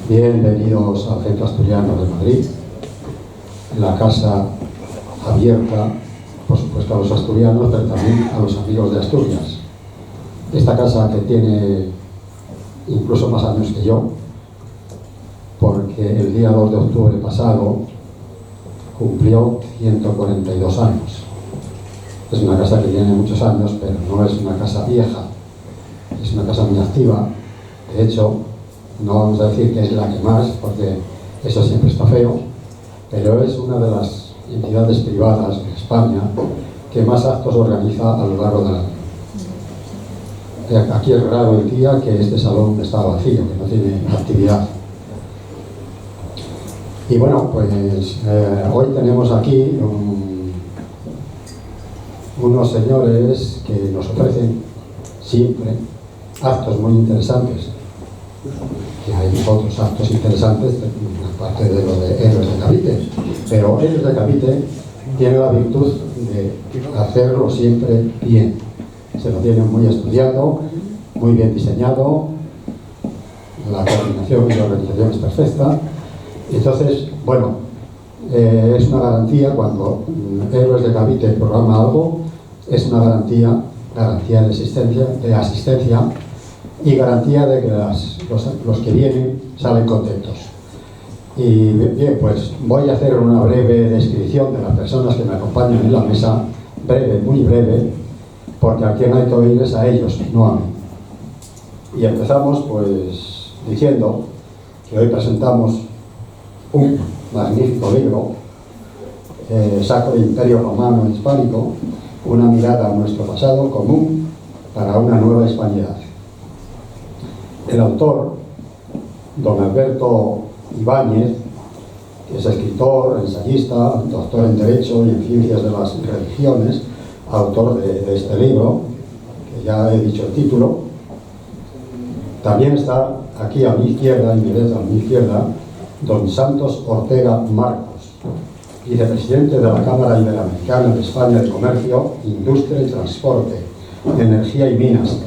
Bienvenidos al Centro Asturiano de Madrid, la casa abierta, por supuesto, a los asturianos, pero también a los amigos de Asturias. Esta casa que tiene incluso más años que yo, porque el día 2 de octubre pasado cumplió 142 años. Es una casa que tiene muchos años, pero no es una casa vieja, es una casa muy activa. De hecho, no vamos a decir que es la que más, porque eso siempre está feo, pero es una de las entidades privadas de España que más actos organiza a lo largo del año. Aquí es raro el día que este salón está vacío, que no tiene actividad. Y bueno, pues hoy tenemos aquí unos señores que nos ofrecen siempre actos muy interesantes. Y hay otros actos interesantes, aparte de lo de Héroes de Cavite, pero Héroes de Cavite tiene la virtud de hacerlo siempre bien. Se lo tienen muy estudiado, muy bien diseñado, la coordinación y la organización es perfecta. Entonces, bueno, es una garantía cuando Héroes de Cavite programa algo, es una garantía de asistencia y garantía de que los que vienen salen contentos. Y bien, pues voy a hacer una breve descripción de las personas que me acompañan en la mesa, breve, muy breve, porque a quien hay que oír es a ellos, no a mí. Y empezamos pues diciendo que hoy presentamos un magnífico libro, Sacro Imperio Romano Hispánico, una mirada a nuestro pasado común para una nueva hispanidad. El autor, don Alberto Ibáñez, que es escritor, ensayista, doctor en Derecho y en Ciencias de las Religiones, autor de este libro, que ya he dicho el título. También está aquí a mi izquierda, a mi izquierda, don Santos Ortega Marcos, vicepresidente de la Cámara Iberoamericana de España de Comercio, Industria y Transporte, Energía y Minas,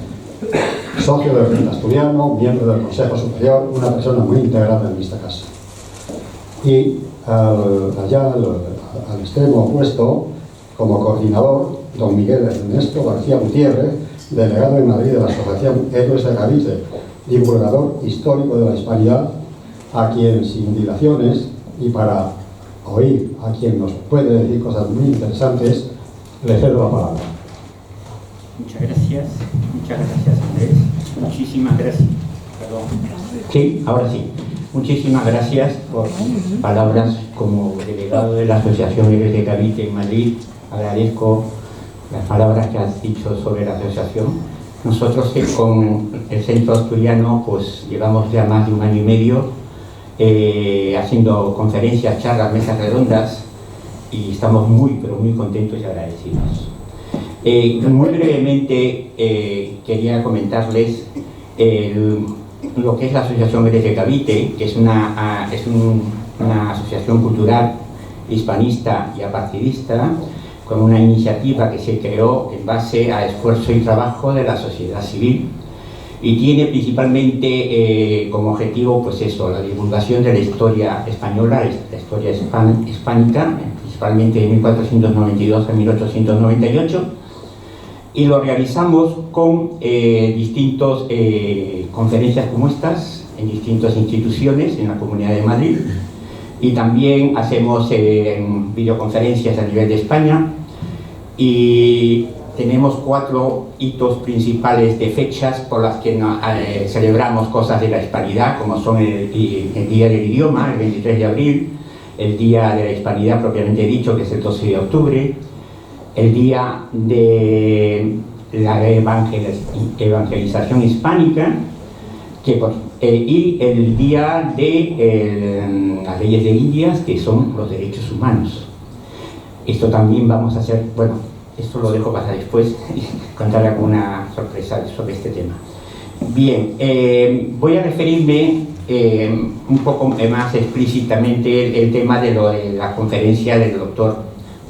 socio del Centro Asturiano, miembro del Consejo Superior, una persona muy integrada en esta casa. Y allá al extremo opuesto, como coordinador, don Miguel Ernesto García Gutiérrez, delegado en Madrid de la Asociación Héroes de Cavite, divulgador histórico de la hispanidad, a quien sin dilaciones y para oír a quien nos puede decir cosas muy interesantes, le cedo la palabra. Muchas gracias Andrés, muchísimas gracias. Perdón. Sí, ahora sí. Muchísimas gracias por palabras como delegado de la Asociación Héroes de Cavite en Madrid. Agradezco las palabras que has dicho sobre la asociación. Nosotros con el Centro Asturiano pues llevamos ya más de 1 año y medio haciendo conferencias, charlas, mesas redondas y estamos muy pero muy contentos y agradecidos. Muy brevemente quería comentarles lo que es la Asociación Héroes de Cavite, que es una asociación cultural hispanista y apartidista, con una iniciativa que se creó en base a esfuerzo y trabajo de la sociedad civil y tiene principalmente como objetivo pues eso, la divulgación de la historia española, la historia hispánica, principalmente de 1492 a 1898, y lo realizamos con distintas conferencias como estas en distintas instituciones en la Comunidad de Madrid, y también hacemos videoconferencias a nivel de España, y tenemos 4 hitos principales de fechas por las que celebramos cosas de la hispanidad, como son el Día del Idioma, el 23 de abril, el Día de la Hispanidad propiamente dicho, que es el 12 de octubre, el Día de la Evangelización Hispánica, y el Día de las Leyes de Indias, que son los derechos humanos. Esto también vamos a hacer, bueno, esto lo dejo para después y contar alguna sorpresa sobre este tema. Bien, voy a referirme un poco más explícitamente el tema de la conferencia del doctor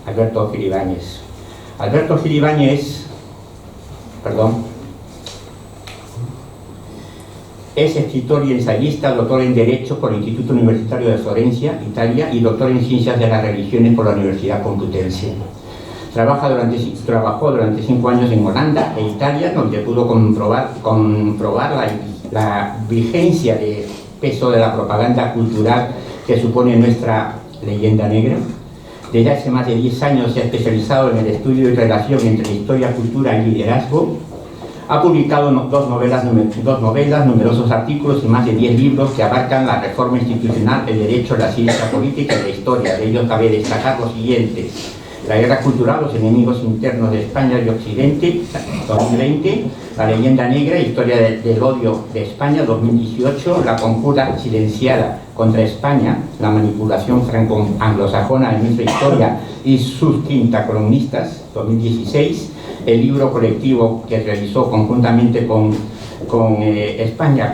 Alberto Gil Ibáñez. Alberto Gil Ibáñez, perdón, Es escritor y ensayista, doctor en Derecho por el Instituto Universitario de Florencia, Italia, y doctor en Ciencias de las Religiones por la Universidad Complutense. Trabajó durante 5 años en Holanda e Italia, donde pudo comprobar la vigencia de peso de la propaganda cultural que supone nuestra leyenda negra. Desde hace más de 10 años se ha especializado en el estudio y relación entre historia, cultura y liderazgo. Ha publicado 2 novelas, numerosos artículos y más de 10 libros que abarcan la reforma institucional, el derecho, la ciencia política y la historia. De ellos cabe destacar los siguientes: La guerra cultural, los enemigos internos de España y Occidente, 2020, La leyenda negra, historia del odio de España, 2018, La conjura silenciada contra España, la manipulación franco-anglosajona en nuestra historia y sus 30 columnistas, 2016, el libro colectivo que realizó conjuntamente con España,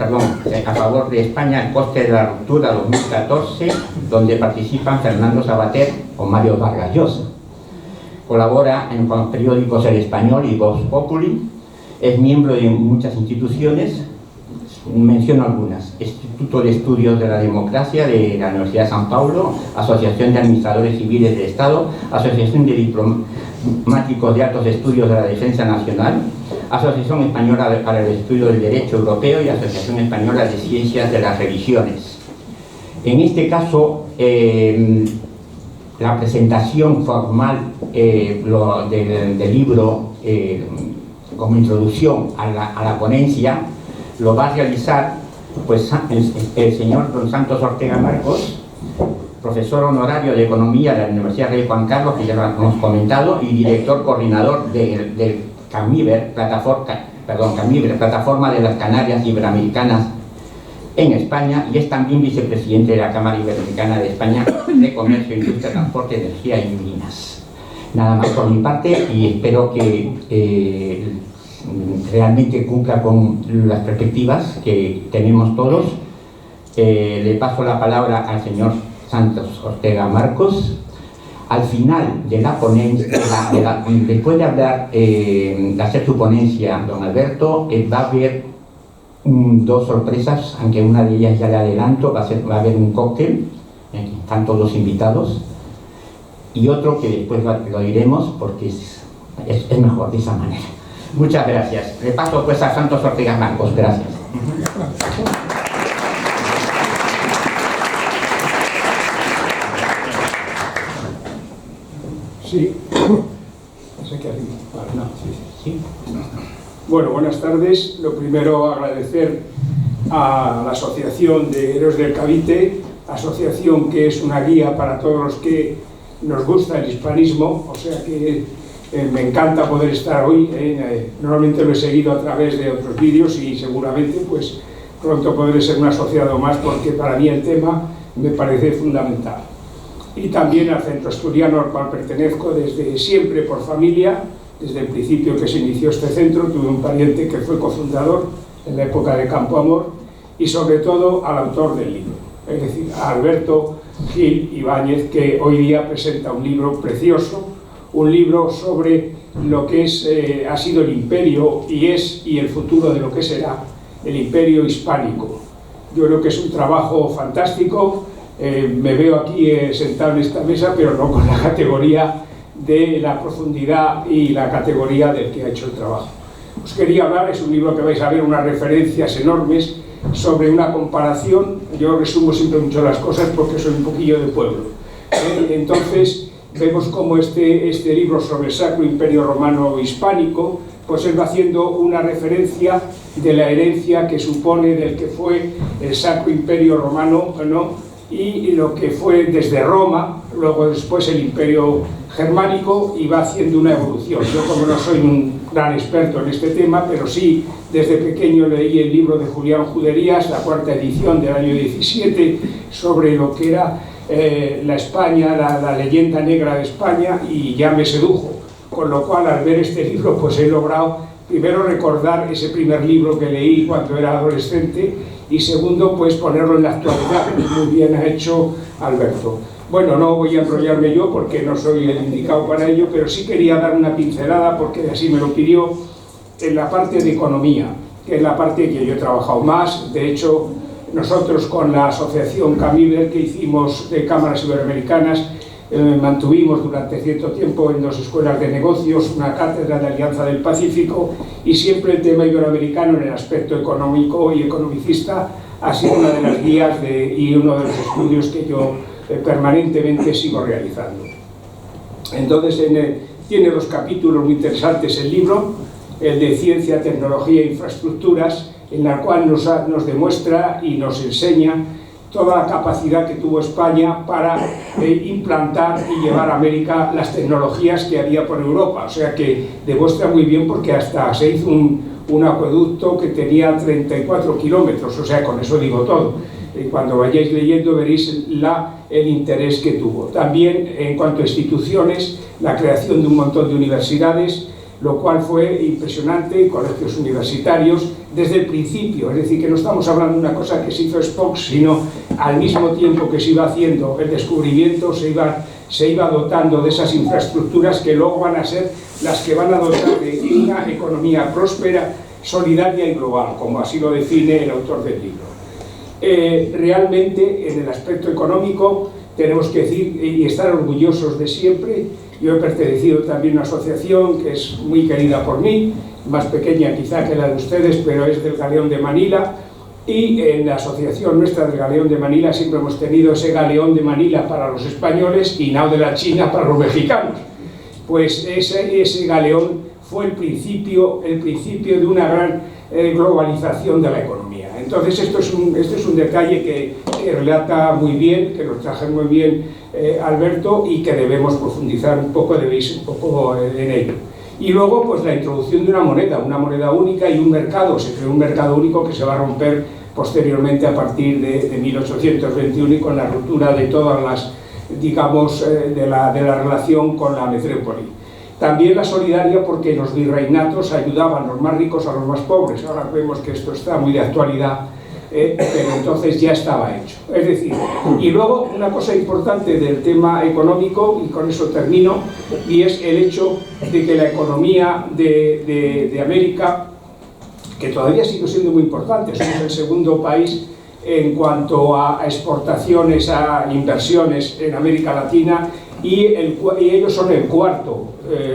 a favor de España, El coste de la ruptura, 2014, donde participan Fernando Savater o Mario Vargas Llosa. Colabora en los periódicos El Español y Vox Populi. Es miembro de muchas instituciones, menciono algunas: Instituto de Estudios de la Democracia de la Universidad de San Paulo, Asociación de Administradores Civiles del Estado, Asociación de Diplomáticos de Altos Estudios de la Defensa Nacional, Asociación Española para el Estudio del Derecho Europeo y Asociación Española de Ciencias de las Religiones. En este caso, la presentación formal del libro como introducción a la ponencia lo va a realizar pues el señor don Santos Ortega Marcos, profesor honorario de Economía de la Universidad Rey Juan Carlos, que ya lo hemos comentado, y director coordinador del CAMIBER, Plataforma de las Canarias Iberoamericanas en España, y es también vicepresidente de la Cámara Iberoamericana de España de Comercio, Industria, Transporte, Energía y Minas. Nada más por mi parte, y espero que realmente cumpla con las perspectivas que tenemos todos. Le paso la palabra al señor Santos Ortega Marcos. Al final de la ponencia, después de hablar, de hacer su ponencia, don Alberto, va a haber 2 sorpresas, aunque una de ellas ya le adelanto: va a haber un cóctel, están todos invitados, y otro que después lo diremos porque es mejor de esa manera. Muchas gracias. Le paso pues a Santos Ortega Marcos. Gracias. Sí. No sé qué arriba. Vale, no, sí. Bueno, buenas tardes. Lo primero, agradecer a la Asociación de Héroes del Cavite, asociación que es una guía para todos los que nos gusta el hispanismo, o sea que me encanta poder estar hoy. Normalmente lo he seguido a través de otros vídeos y seguramente pues pronto podré ser un asociado más, porque para mí el tema me parece fundamental. Y también al Centro Asturiano, al cual pertenezco desde siempre por familia, desde el principio que se inició este centro. Tuve un pariente que fue cofundador en la época de Campo Amor, y sobre todo al autor del libro, es decir, a Alberto Gil Ibáñez, que hoy día presenta un libro precioso, un libro sobre lo que ha sido el imperio y el futuro de lo que será el imperio hispánico. Yo creo que es un trabajo fantástico. Me veo aquí sentado en esta mesa, pero no con la categoría de la profundidad y la categoría del que ha hecho el trabajo. Os quería hablar, es un libro que vais a ver unas referencias enormes sobre una comparación. Yo resumo siempre mucho las cosas porque soy un poquillo de pueblo. Entonces vemos cómo este libro sobre el Sacro Imperio Romano Hispánico, pues él va haciendo una referencia de la herencia que supone del que fue el Sacro Imperio Romano, ¿no?, y lo que fue desde Roma, luego después el Imperio Germánico, y va haciendo una evolución. Yo, como no soy un gran experto en este tema, pero sí desde pequeño leí el libro de Julián Juderías, la 4ª edición del año 17, sobre lo que era la España, la leyenda negra de España, y ya me sedujo. Con lo cual, al ver este libro, pues he logrado primero recordar ese primer libro que leí cuando era adolescente, y segundo, pues ponerlo en la actualidad. Muy bien ha hecho Alberto. Bueno, no voy a enrollarme yo porque no soy el indicado para ello, pero sí quería dar una pincelada, porque así me lo pidió, en la parte de economía. que es la parte que yo he trabajado más. De hecho, nosotros con la asociación Camiber que hicimos de cámaras iberoamericanas, mantuvimos durante cierto tiempo en 2 escuelas de negocios una cátedra de Alianza del Pacífico, y siempre el tema iberoamericano en el aspecto económico y economicista ha sido una de las guías y uno de los estudios que yo permanentemente sigo realizando. Entonces tiene 2 capítulos muy interesantes el libro, el de Ciencia, Tecnología e Infraestructuras, en la cual nos demuestra y nos enseña toda la capacidad que tuvo España para implantar y llevar a América las tecnologías que había por Europa. O sea que demuestra muy bien, porque hasta se hizo un acueducto que tenía 34 kilómetros, o sea, con eso digo todo. Cuando vayáis leyendo veréis el interés que tuvo. También, en cuanto a instituciones, la creación de un montón de universidades, lo cual fue impresionante, colegios universitarios, desde el principio. Es decir, que no estamos hablando de una cosa que se hizo Spock, sino al mismo tiempo que se iba haciendo el descubrimiento, se iba dotando de esas infraestructuras que luego van a ser las que van a dotar de una economía próspera, solidaria y global, como así lo define el autor del libro. Realmente, en el aspecto económico, tenemos que decir y estar orgullosos de siempre. Yo he pertenecido también a una asociación que es muy querida por mí, más pequeña quizá que la de ustedes, pero es del Galeón de Manila, y en la asociación nuestra del Galeón de Manila siempre hemos tenido ese Galeón de Manila para los españoles y Nao de la China para los mexicanos. Pues ese galeón fue el principio de una gran globalización de la economía. Entonces este es un detalle que relata muy bien, que nos traje muy bien Alberto, y que debemos profundizar un poco en ello. Y luego, pues la introducción de una moneda única y un mercado. Se creó un mercado único que se va a romper posteriormente a partir de 1821, y con la ruptura de todas las, digamos, de la relación con la metrópoli. También la solidaria, porque los virreinatos ayudaban los más ricos a los más pobres. Ahora vemos que esto está muy de actualidad, pero entonces ya estaba hecho. Es decir, y luego una cosa importante del tema económico, y con eso termino, y es el hecho de que la economía de América, que todavía sigue siendo muy importante, somos el segundo país en cuanto a exportaciones, a inversiones en América Latina, y ellos son el cuarto,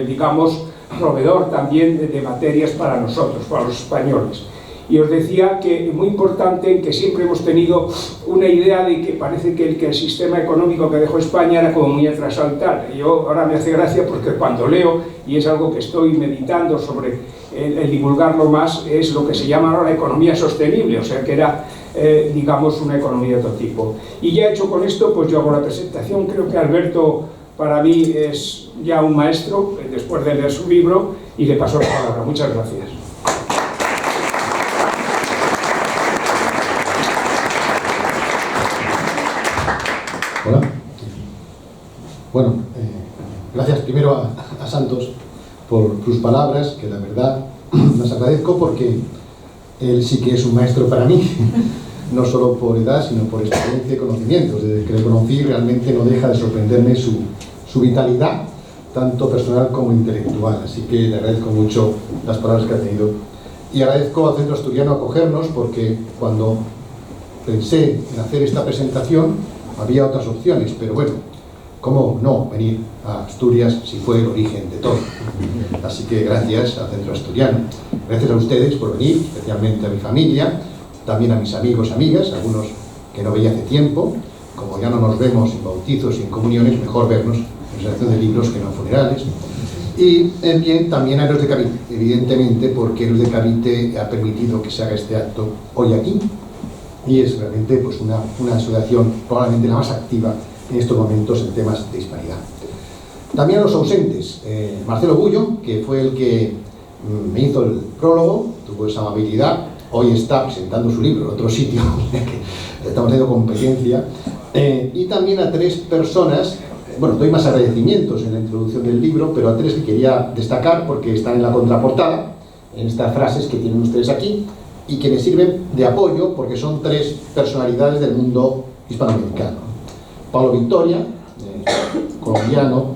digamos, proveedor también de materias para nosotros, para los españoles. Y os decía que muy importante, que siempre hemos tenido una idea de que parece que el sistema económico que dejó España era como muy atrasado y tal. Yo ahora me hace gracia porque cuando leo, y es algo que estoy meditando sobre el divulgarlo más, es lo que se llama ahora la economía sostenible, o sea que era, digamos, una economía de otro tipo. Y ya hecho con esto, pues yo hago la presentación. Creo que Alberto para mí es ya un maestro, después de leer su libro, y le paso la palabra. Muchas gracias. Hola. Bueno, gracias primero a Santos por sus palabras, que la verdad las agradezco, porque él sí que es un maestro para mí, no solo por edad, sino por experiencia y conocimientos. Desde que le conocí realmente no deja de sorprenderme su vitalidad, tanto personal como intelectual. Así que le agradezco mucho las palabras que ha tenido. Y agradezco al Centro Asturiano acogernos, porque cuando pensé en hacer esta presentación había otras opciones, pero bueno, ¿cómo no venir a Asturias si fue el origen de todo? Así que gracias al Centro Asturiano. Gracias a ustedes por venir, especialmente a mi familia, también a mis amigos, amigas, algunos que no veía hace tiempo. Como ya no nos vemos en bautizos y en comuniones, mejor vernos en presentación de libros que no en funerales. Y bien, también a Héroes de Cavite, evidentemente, porque Héroes de Cavite ha permitido que se haga este acto hoy aquí, y es realmente pues una asociación probablemente la más activa en estos momentos en temas de hispanidad. También a los ausentes, Marcelo Bullo, que fue el que me hizo el prólogo, tuvo esa amabilidad, hoy está presentando su libro en otro sitio, estamos teniendo competencia, y también a 3 personas, bueno, doy más agradecimientos en la introducción del libro, pero a 3 que quería destacar porque están en la contraportada, en estas frases que tienen ustedes aquí, y que me sirven de apoyo porque son 3 personalidades del mundo hispanoamericano. Pablo Victoria, colombiano,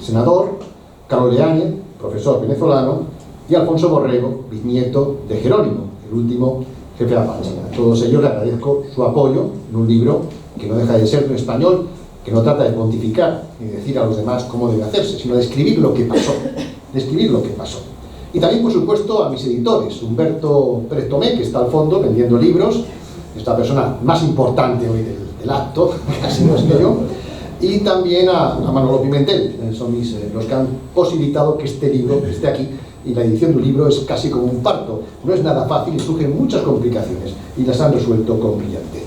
senador; Carlos Leáñez, profesor venezolano; y Alfonso Borrego, bisnieto de Jerónimo. el último jefe de Apache. A todos ellos les agradezco su apoyo en un libro que no deja de ser en español, que no trata de pontificar ni de decir a los demás cómo debe hacerse, sino de escribir lo que pasó, Y también, por supuesto, a mis editores, Humberto Pérez Tomé, que está al fondo vendiendo libros, es la persona más importante hoy del acto, casi no es que yo, y también a Manolo Pimentel, son los que han posibilitado que este libro esté aquí, y la edición de un libro es casi como un parto, no es nada fácil y surgen muchas complicaciones, y las han resuelto con brillantez.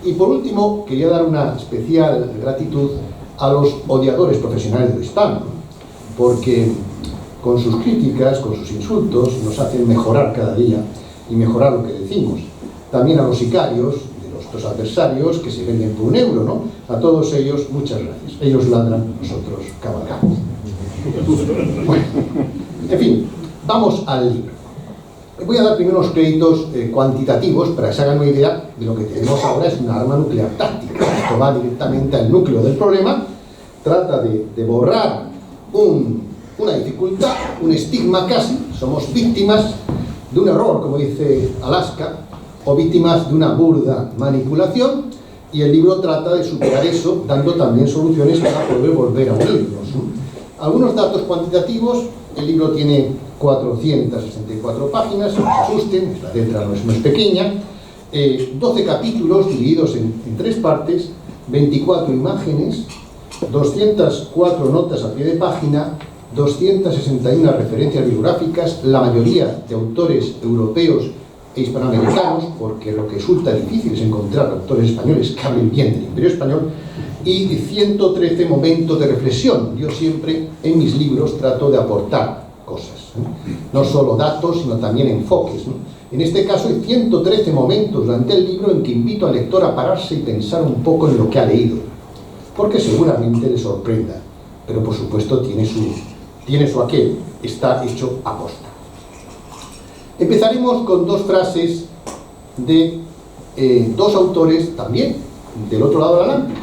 Y por último, quería dar una especial gratitud a los odiadores profesionales de lo hispano, porque con sus críticas, con sus insultos, nos hacen mejorar cada día y mejorar lo que decimos. También a los sicarios, de los adversarios que se venden por €1, ¿no? A todos ellos, muchas gracias. Ellos ladran, nosotros cabalgamos. Bueno, en fin, vamos al libro. Voy a dar primero unos créditos cuantitativos para que se hagan una idea de lo que tenemos ahora. Es una arma nuclear táctica. Esto va directamente al núcleo del problema, trata de borrar una dificultad, un estigma casi. Somos víctimas de un error, como dice Alaska, o víctimas de una burda manipulación, y el libro trata de superar eso, dando también soluciones para poder volver a unirnos. Algunos datos cuantitativos: el libro tiene 464 páginas, no se asusten, la letra no es pequeña, 12 capítulos divididos en 3 partes, 24 imágenes, 204 notas a pie de página, 261 referencias bibliográficas, la mayoría de autores europeos e hispanoamericanos, porque lo que resulta difícil es encontrar autores españoles que hablen bien del Imperio Español, y 113 momentos de reflexión. Yo siempre en mis libros trato de aportar cosas, no solo datos, sino también enfoques, ¿no? En este caso hay 113 momentos durante el libro en que invito al lector a pararse y pensar un poco en lo que ha leído, porque seguramente le sorprenda, pero por supuesto tiene su aquel, está hecho a posta. Empezaremos con 2 frases de 2 autores también del otro lado del Atlántico,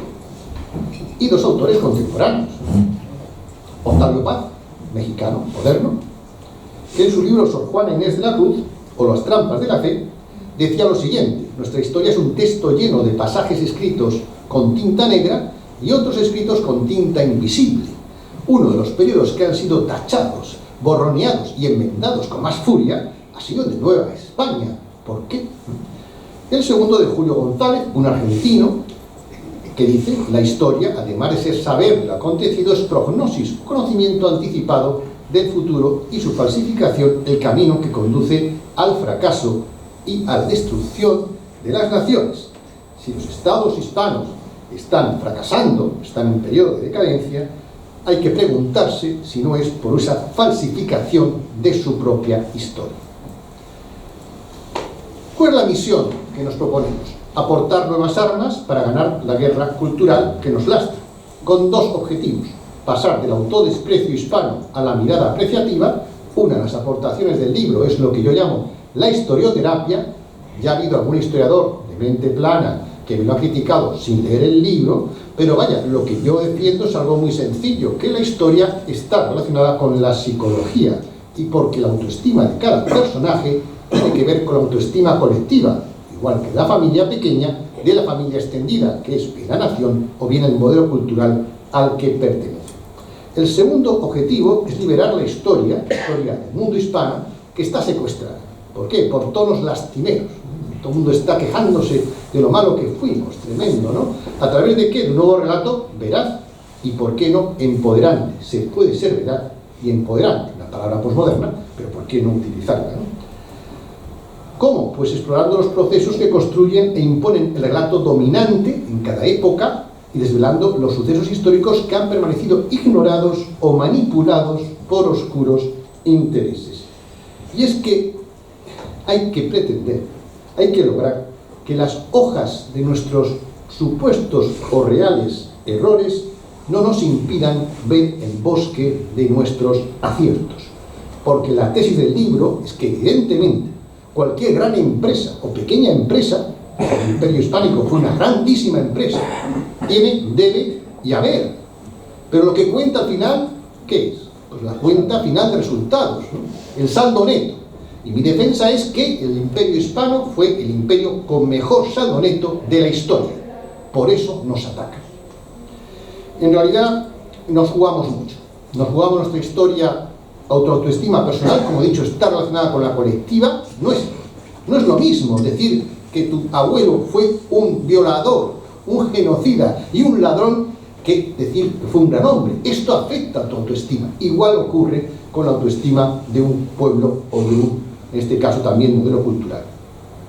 y 2 autores contemporáneos. Octavio Paz, mexicano moderno, que en su libro Sor Juana Inés de la Cruz, o Las trampas de la fe, decía lo siguiente: nuestra historia es un texto lleno de pasajes escritos con tinta negra y otros escritos con tinta invisible. Uno de los periodos que han sido tachados, borroneados y enmendados con más furia ha sido el de Nueva España. ¿Por qué? El segundo, de Julio González, un argentino, que dice: la historia, además de ser saber lo acontecido, es prognosis, conocimiento anticipado del futuro, y su falsificación el camino que conduce al fracaso y a la destrucción de las naciones. Si los estados hispanos están fracasando, están en un periodo de decadencia, hay que preguntarse si no es por esa falsificación de su propia historia. ¿Cuál es la misión que nos proponemos? Aportar nuevas armas para ganar la guerra cultural que nos lastra, con 2 objetivos: pasar del autodesprecio hispano a la mirada apreciativa. Una de las aportaciones del libro es lo que yo llamo la historioterapia. Ya ha habido algún historiador de mente plana que me lo ha criticado sin leer el libro, pero vaya, lo que yo defiendo es algo muy sencillo, que la historia está relacionada con la psicología, y porque la autoestima de cada personaje tiene que ver con la autoestima colectiva, igual que la familia pequeña de la familia extendida, que es bien la nación o bien el modelo cultural al que pertenece. El segundo objetivo es liberar la historia del mundo hispano, que está secuestrada. ¿Por qué? Por tonos lastimeros. Todo el mundo está quejándose de lo malo que fuimos, tremendo, ¿no? ¿A través de qué? De un nuevo relato veraz y, ¿por qué no, empoderante? Se puede ser veraz y empoderante, una palabra posmoderna, pero ¿por qué no utilizarla, no? ¿Cómo? Pues explorando los procesos que construyen e imponen el relato dominante en cada época y desvelando los sucesos históricos que han permanecido ignorados o manipulados por oscuros intereses. Y es que hay que pretender, hay que lograr que las hojas de nuestros supuestos o reales errores no nos impidan ver el bosque de nuestros aciertos. Porque la tesis del libro es que, evidentemente, cualquier gran empresa o pequeña empresa, el Imperio Hispánico fue una grandísima empresa, tiene, debe y haber. Pero lo que cuenta al final, ¿qué es? Pues la cuenta final de resultados, ¿no? El saldo neto. Y mi defensa es que el imperio hispano fue el imperio con mejor saldo neto de la historia. Por eso nos atacan. En realidad, nos jugamos mucho. Nos jugamos nuestra historia, autoestima personal, como he dicho, está relacionada con la colectiva. No es lo mismo decir que tu abuelo fue un violador, un genocida y un ladrón, que decir que fue un gran hombre. Esto afecta a tu autoestima. Igual ocurre con la autoestima de un pueblo o de un, en este caso también, modelo cultural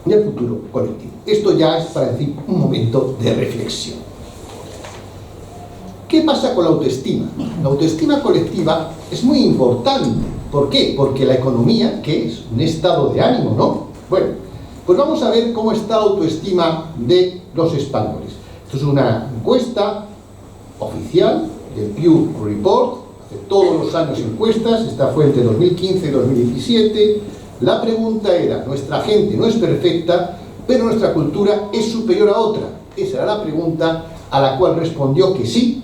y el futuro colectivo. Esto ya es, para decir, un momento de reflexión. ¿Qué pasa con la autoestima? La autoestima colectiva es muy importante. ¿Por qué? Porque la economía, ¿qué es? Un estado de ánimo, ¿no? Bueno, pues vamos a ver cómo está la autoestima de los españoles. Esto es una encuesta oficial del Pew Report, hace todos los años encuestas, esta fue entre 2015 y 2017. La pregunta era: nuestra gente no es perfecta, pero nuestra cultura es superior a otra. Esa era la pregunta, a la cual respondió que sí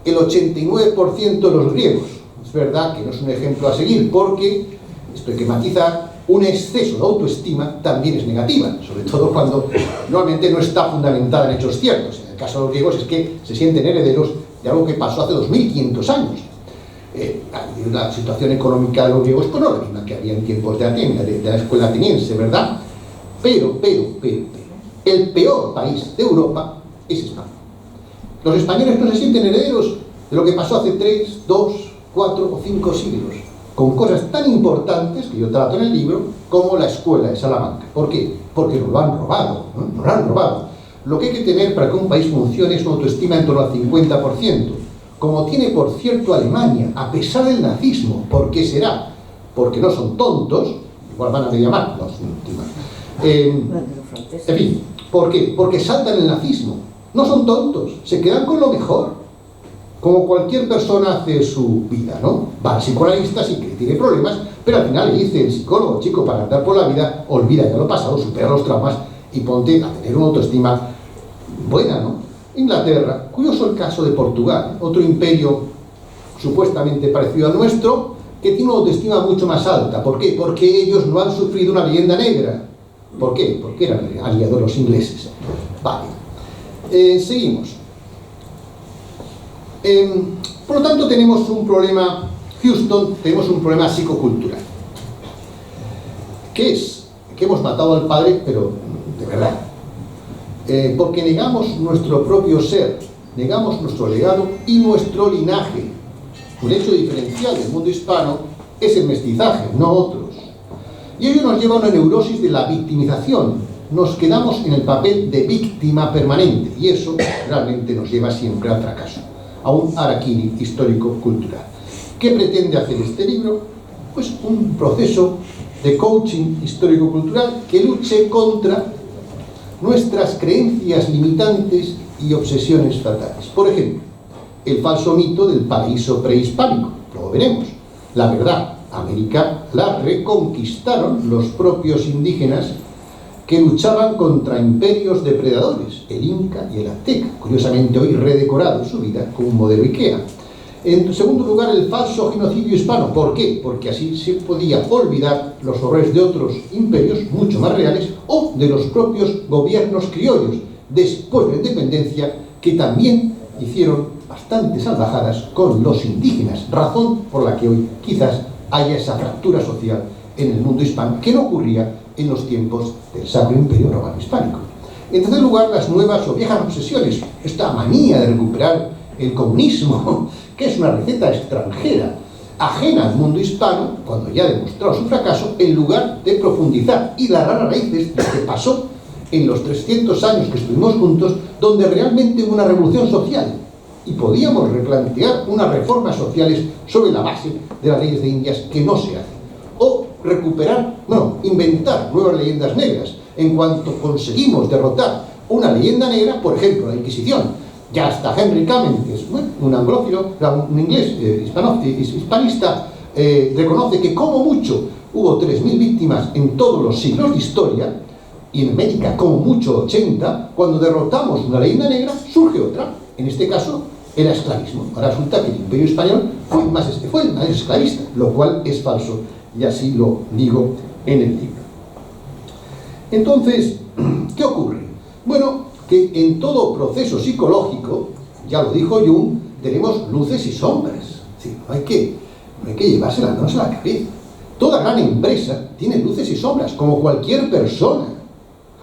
el 89% de los griegos. Es verdad que no es un ejemplo a seguir, porque, esto hay que matizar, un exceso de autoestima también es negativa, sobre todo cuando normalmente no está fundamentada en hechos ciertos. En el caso de los griegos es que se sienten herederos de algo que pasó hace 2500 años. La situación económica de los griegos pues no es la misma que había en tiempos de Atenas, de la escuela ateniense, ¿verdad? Pero, el peor país de Europa es España. Los españoles no se sienten herederos de lo que pasó hace 3, 2, 4 o 5 siglos, con cosas tan importantes que yo trato en el libro, como la escuela de Salamanca. ¿Por qué? Porque nos lo han robado, ¿no? Nos lo han robado. Lo que hay que tener para que un país funcione es una autoestima en torno al 50%, como tiene, por cierto, Alemania, a pesar del nazismo. ¿Por qué será? Porque no son tontos, igual van a media mar, no son últimas. En fin, ¿por qué? Porque saltan el nazismo. No son tontos, se quedan con lo mejor. Como cualquier persona hace su vida, ¿no? Va al psicoanalista, sí que tiene problemas, pero al final le dice el psicólogo: chico, para andar por la vida, olvida ya lo pasado, supera los traumas y ponte a tener una autoestima buena, ¿no? Inglaterra, curioso el caso de Portugal, otro imperio supuestamente parecido al nuestro, que tiene una autoestima mucho más alta. ¿Por qué? Porque ellos no han sufrido una leyenda negra. ¿Por qué? Porque eran aliados los ingleses. Vale. Seguimos. Por lo tanto, tenemos un problema, Houston, tenemos un problema psicocultural. ¿Qué es? Que hemos matado al padre, pero de verdad. Porque negamos nuestro propio ser, negamos nuestro legado y nuestro linaje. Un hecho diferencial del mundo hispano es el mestizaje, no otros. Y ello nos lleva a una neurosis de la victimización. Nos quedamos en el papel de víctima permanente, y eso realmente nos lleva siempre al fracaso, a un harakiri histórico-cultural. ¿Qué pretende hacer este libro? Pues un proceso de coaching histórico-cultural que luche contra nuestras creencias limitantes y obsesiones fatales. Por ejemplo, el falso mito del paraíso prehispánico, lo veremos. La verdad, América la reconquistaron los propios indígenas que luchaban contra imperios depredadores, el Inca y el Azteca, curiosamente hoy redecorado en su vida con un modelo IKEA. En segundo lugar, el falso genocidio hispano. ¿Por qué? Porque así se podía olvidar los horrores de otros imperios mucho más reales o de los propios gobiernos criollos después de la independencia, que también hicieron bastantes salvajadas con los indígenas, razón por la que hoy quizás haya esa fractura social en el mundo hispano que no ocurría en los tiempos del Sacro Imperio Romano Hispánico. En tercer lugar, las nuevas o viejas obsesiones, esta manía de recuperar el comunismo, que es una receta extranjera, ajena al mundo hispano, cuando ya ha demostrado su fracaso, en lugar de profundizar y las raras raíces de lo que pasó en los 300 años que estuvimos juntos, donde realmente hubo una revolución social y podíamos replantear unas reformas sociales sobre la base de las leyes de Indias que no se hacen. O recuperar, inventar nuevas leyendas negras. En cuanto conseguimos derrotar una leyenda negra, por ejemplo, la Inquisición, ya hasta Henry Kamen, que es un anglófilo, un inglés hispanista, reconoce que como mucho hubo 3.000 víctimas en todos los siglos de historia, y en América como mucho 80, cuando derrotamos una leyenda negra, surge otra. En este caso, era esclavismo. Ahora resulta que el Imperio Español fue el más esclavista, lo cual es falso, y así lo digo en el libro. Entonces, ¿qué ocurre? Bueno, que en todo proceso psicológico, ya lo dijo Jung, tenemos luces y sombras. Sí, no hay que llevarse las manos a la cabeza. Toda gran empresa tiene luces y sombras, como cualquier persona.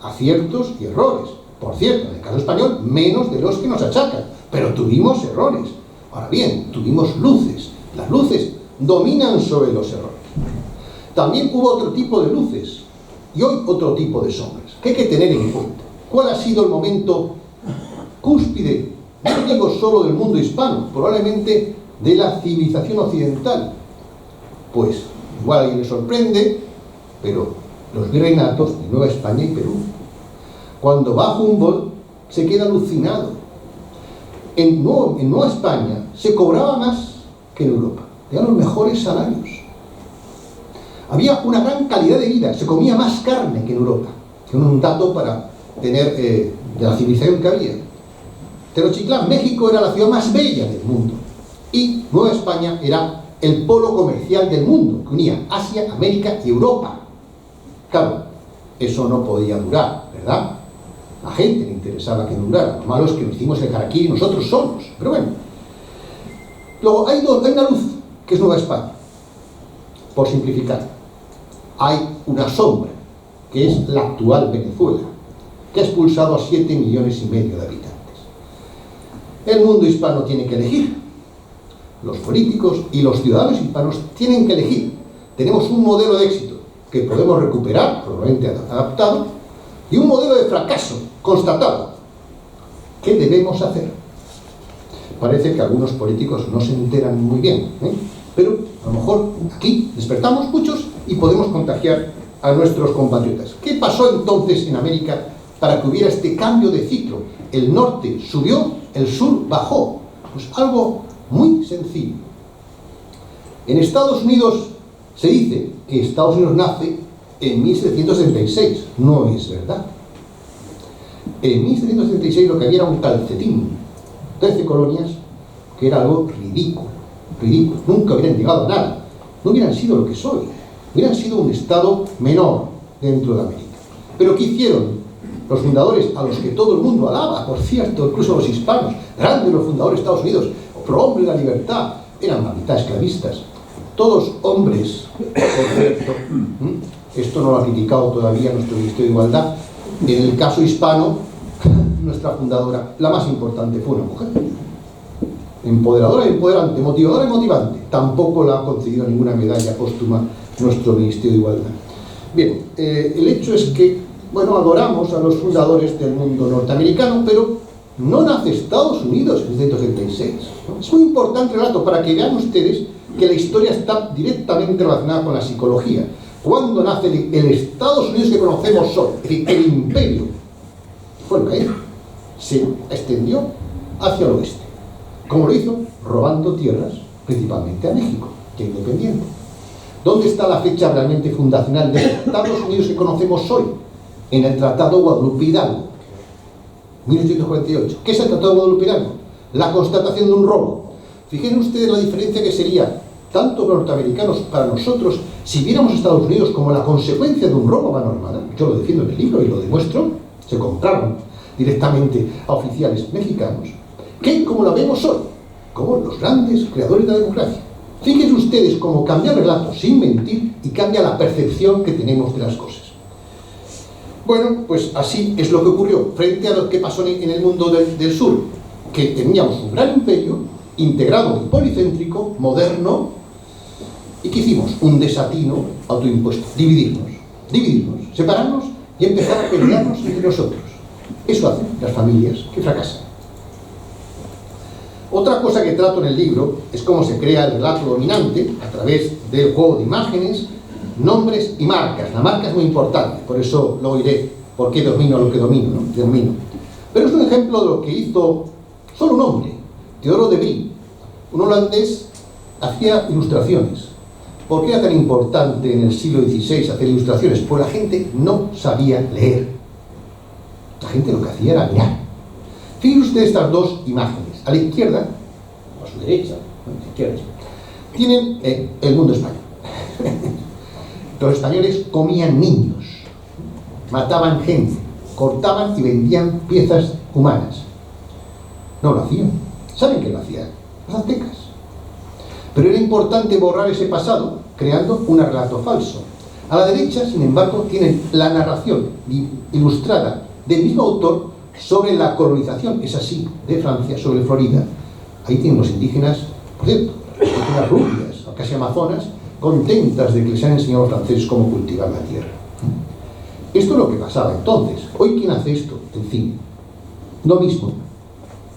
Aciertos y errores. Por cierto, en el caso español, menos de los que nos achacan. Pero tuvimos errores. Ahora bien, tuvimos luces. Las luces dominan sobre los errores. También hubo otro tipo de luces. Y hoy otro tipo de sombras. ¿Qué hay que tener en cuenta? ¿Cuál ha sido el momento cúspide? No digo solo del mundo hispano, probablemente de la civilización occidental. Pues, igual a alguien le sorprende, pero los virreinatos de Nueva España y Perú. Cuando va Humboldt, se queda alucinado. En Nueva España se cobraba más que en Europa. Tenían los mejores salarios. Había una gran calidad de vida, se comía más carne que en Europa. Es un dato para tener de la civilización que había. Tenochtitlán, México, era la ciudad más bella del mundo. Y Nueva España era el polo comercial del mundo, que unía Asia, América y Europa. Claro, eso no podía durar, ¿verdad? A la gente le interesaba que durara. Lo malo es que nos hicimos el harakiri nosotros solos. Pero bueno. Luego hay una luz, que es Nueva España. Por simplificar. Hay una sombra, que es la actual Venezuela, que ha expulsado a 7,5 millones de habitantes. El mundo hispano tiene que elegir. Los políticos y los ciudadanos hispanos tienen que elegir. Tenemos un modelo de éxito que podemos recuperar, probablemente adaptado, y un modelo de fracaso constatado. ¿Qué debemos hacer? Parece que algunos políticos no se enteran muy bien, pero a lo mejor aquí despertamos muchos y podemos contagiar a nuestros compatriotas. ¿Qué pasó entonces en América para que hubiera este cambio de ciclo? El norte subió, el sur bajó. Pues algo muy sencillo. En Estados Unidos se dice que Estados Unidos nace en 1776. No es verdad. En 1776 lo que había era un calcetín. 13 colonias, que era algo ridículo. Ridículo. Nunca hubieran llegado a nada. No hubieran sido lo que soy. Hubieran sido un estado menor dentro de América. Pero ¿qué hicieron los fundadores, a los que todo el mundo alaba, por cierto, incluso los hispanos, grandes los fundadores de Estados Unidos, pro hombre de la libertad, eran la mitad esclavistas, todos hombres, por cierto? Esto no lo ha criticado todavía nuestro Ministerio de Igualdad. En el caso hispano, nuestra fundadora, la más importante, fue una mujer. Empoderadora y empoderante, motivadora y motivante. Tampoco la ha concedido ninguna medalla póstuma nuestro Ministerio de Igualdad. Bien, el hecho es que, bueno, adoramos a los fundadores del mundo norteamericano, pero no nace Estados Unidos en 1976. ¿No? Es muy importante el relato para que vean ustedes que la historia está directamente relacionada con la psicología. ¿Cuándo nace el Estados Unidos que conocemos hoy? Es decir, el imperio fue lo que era. Se extendió hacia el oeste. ¿Cómo lo hizo? Robando tierras, principalmente a México, que es independiente. ¿Dónde está la fecha realmente fundacional de Estados Unidos que conocemos hoy? En el Tratado Guadalupe Hidalgo, 1848. ¿Qué es el Tratado Guadalupe Hidalgo? La constatación de un robo. Fíjense ustedes la diferencia que sería, tanto los norteamericanos, para nosotros, si viéramos a Estados Unidos como la consecuencia de un robo a mano armada. Yo lo defiendo en el libro y lo demuestro. Se compraron directamente a oficiales mexicanos, que como lo vemos hoy, como los grandes creadores de la democracia. Fíjense ustedes cómo cambia el relato sin mentir y cambia la percepción que tenemos de las cosas. Bueno, pues así es lo que ocurrió frente a lo que pasó en el mundo del sur, que teníamos un gran imperio integrado y policéntrico, moderno, y que hicimos un desatino autoimpuesto, dividirnos, separarnos y empezar a pelearnos entre nosotros. Eso hacen las familias que fracasan. Otra cosa que trato en el libro es cómo se crea el relato dominante a través del juego de imágenes, nombres y marcas. La marca es muy importante, por eso lo oiré, porque domino lo que domino, ¿no? Domino. Pero es un ejemplo de lo que hizo solo un hombre, Teodoro de Brie, un holandés, hacía ilustraciones. ¿Por qué era tan importante en el siglo XVI hacer ilustraciones? Pues la gente no sabía leer. La gente lo que hacía era mirar. Fíjense ustedes estas dos imágenes. A la izquierda, o a su derecha, a la izquierda, tienen el mundo español. Los españoles comían niños, mataban gente, cortaban y vendían piezas humanas. No lo hacían. ¿Saben qué lo hacían? Los aztecas. Pero era importante borrar ese pasado creando un relato falso. A la derecha, sin embargo, tienen la narración ilustrada del mismo autor sobre la colonización, es así, de Francia sobre Florida. Ahí tienen los indígenas, por cierto, las rubias, casi amazonas, contentas de que les han enseñado a los franceses cómo cultivar la tierra. Esto es lo que pasaba entonces. Hoy, ¿quién hace esto? El cine. Lo mismo.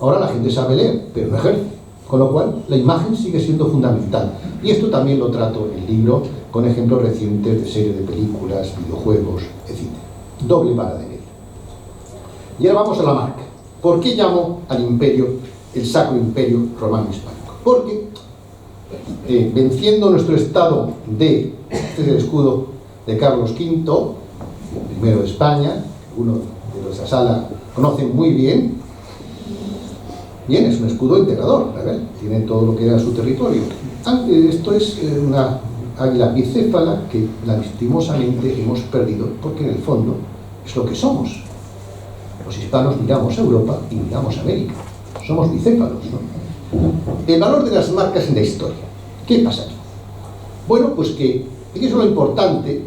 Ahora la gente sabe leer, pero no ejerce. Con lo cual, la imagen sigue siendo fundamental. Y esto también lo trato en el libro con ejemplos recientes de series de películas, videojuegos, etc. Doble vara de medir. Y ahora vamos a la marca. ¿Por qué llamo al imperio el Sacro Imperio Romano Hispánico? Porque venciendo nuestro estado de, este es el escudo de Carlos V, primero de España, uno de los de la sala conocen muy bien. Bien, es un escudo integrador, ¿verdad? Tiene todo lo que era su territorio. Esto es una águila bicéfala que lastimosamente hemos perdido, porque en el fondo es lo que somos. Los hispanos miramos a Europa y miramos a América. Somos bicéfalos, ¿no? El valor de las marcas en la historia. ¿Qué pasa aquí? Bueno, pues que eso es lo importante.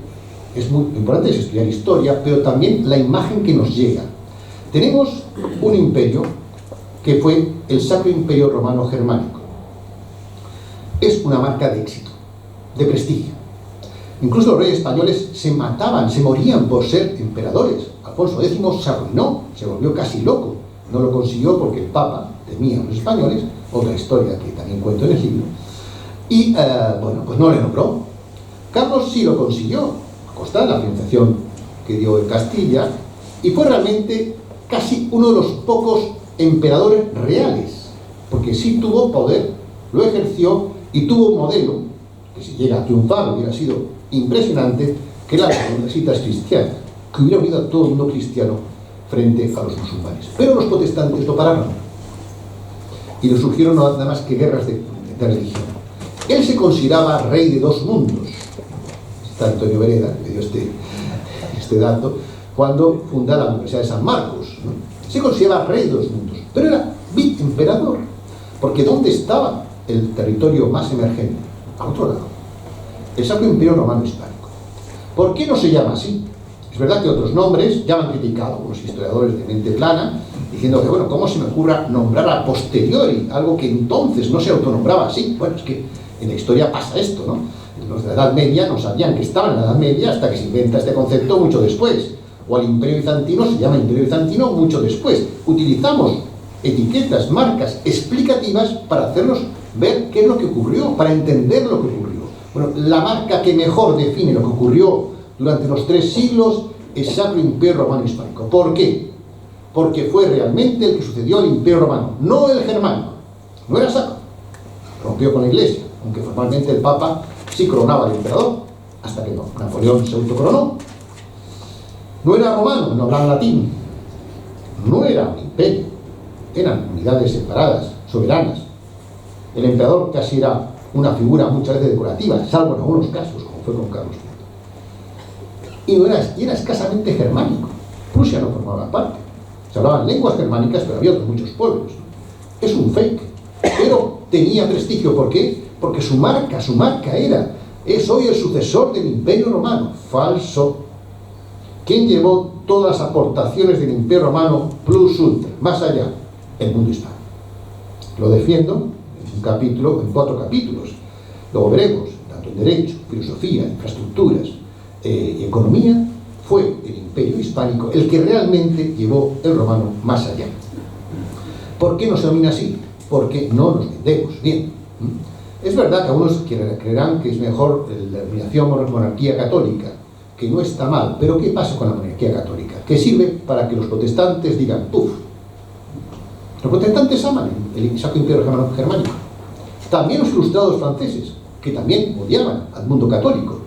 Es muy importante es estudiar historia, pero también la imagen que nos llega. Tenemos un imperio que fue el Sacro Imperio Romano Germánico. Es una marca de éxito, de prestigio. Incluso los reyes españoles se mataban, se morían por ser emperadores. Alfonso X se arruinó, se volvió casi loco. No lo consiguió porque el Papa temía a los españoles, otra historia que también cuento en el libro. Y, bueno, pues no le nombró. Carlos sí lo consiguió, a costa de la financiación que dio en Castilla, y fue realmente casi uno de los pocos emperadores reales, porque sí tuvo poder, lo ejerció y tuvo un modelo que si llega a triunfar hubiera sido impresionante, que era las universidades cristianas, que hubiera unido a todo el mundo cristiano frente a los musulmanes. Pero los protestantes lo pararon y le surgieron nada más que guerras de religión. Él se consideraba rey de dos mundos. Está Antonio Vereda, que dio este dato, cuando funda la Universidad de San Marcos, ¿no? Se consideraba rey de dos mundos, pero era bicemperador, porque ¿dónde estaba el territorio más emergente? A otro lado, el Sacro Imperio Romano Hispánico. ¿Por qué no se llama así? Es verdad que otros nombres ya han criticado, unos historiadores de mente plana, diciendo que, bueno, ¿cómo se me ocurra nombrar a posteriori algo que entonces no se autonombraba así? Bueno, es que en la historia pasa esto, ¿no? Los de la Edad Media no sabían que estaban en la Edad Media hasta que se inventa este concepto mucho después. O al Imperio Bizantino se llama Imperio Bizantino mucho después. Utilizamos etiquetas, marcas explicativas para hacernos ver qué es lo que ocurrió, para entender lo que ocurrió. Bueno, la marca que mejor define lo que ocurrió durante los 3 siglos es Sacro Imperio Romano Hispánico. ¿Por qué? Porque fue realmente el que sucedió al Imperio Romano, no el germánico. No era sacro. Rompió con la Iglesia, aunque formalmente el Papa sí coronaba al emperador, hasta que no, Napoleón se autocoronó. No era romano, no hablaba latín. No era un imperio. Eran unidades separadas, soberanas. El emperador casi era una figura muchas veces decorativa, salvo en algunos casos, como fue con Carlos V. Y era escasamente germánico. Prusia no formaba parte. Se hablaban lenguas germánicas, pero había otros muchos pueblos. Es un fake, pero tenía prestigio. ¿Por qué? Porque su marca era: soy el sucesor del Imperio Romano. Falso. ¿Quién llevó todas las aportaciones del Imperio Romano plus ultra, más allá? El mundo hispano. Lo defiendo en un capítulo, en 4 capítulos. Luego veremos, tanto en derecho, filosofía, infraestructuras y economía, fue el Imperio Hispánico el que realmente llevó el romano más allá. ¿Por qué no se domina así? Porque no nos vendemos bien. Es verdad que algunos creerán que es mejor la denominación monarquía católica, que no está mal, pero ¿qué pasa con la monarquía católica? Que sirve para que los protestantes digan, ¡puf! Los protestantes aman el Sacro Imperio Germánico. También los ilustrados franceses, que también odiaban al mundo católico.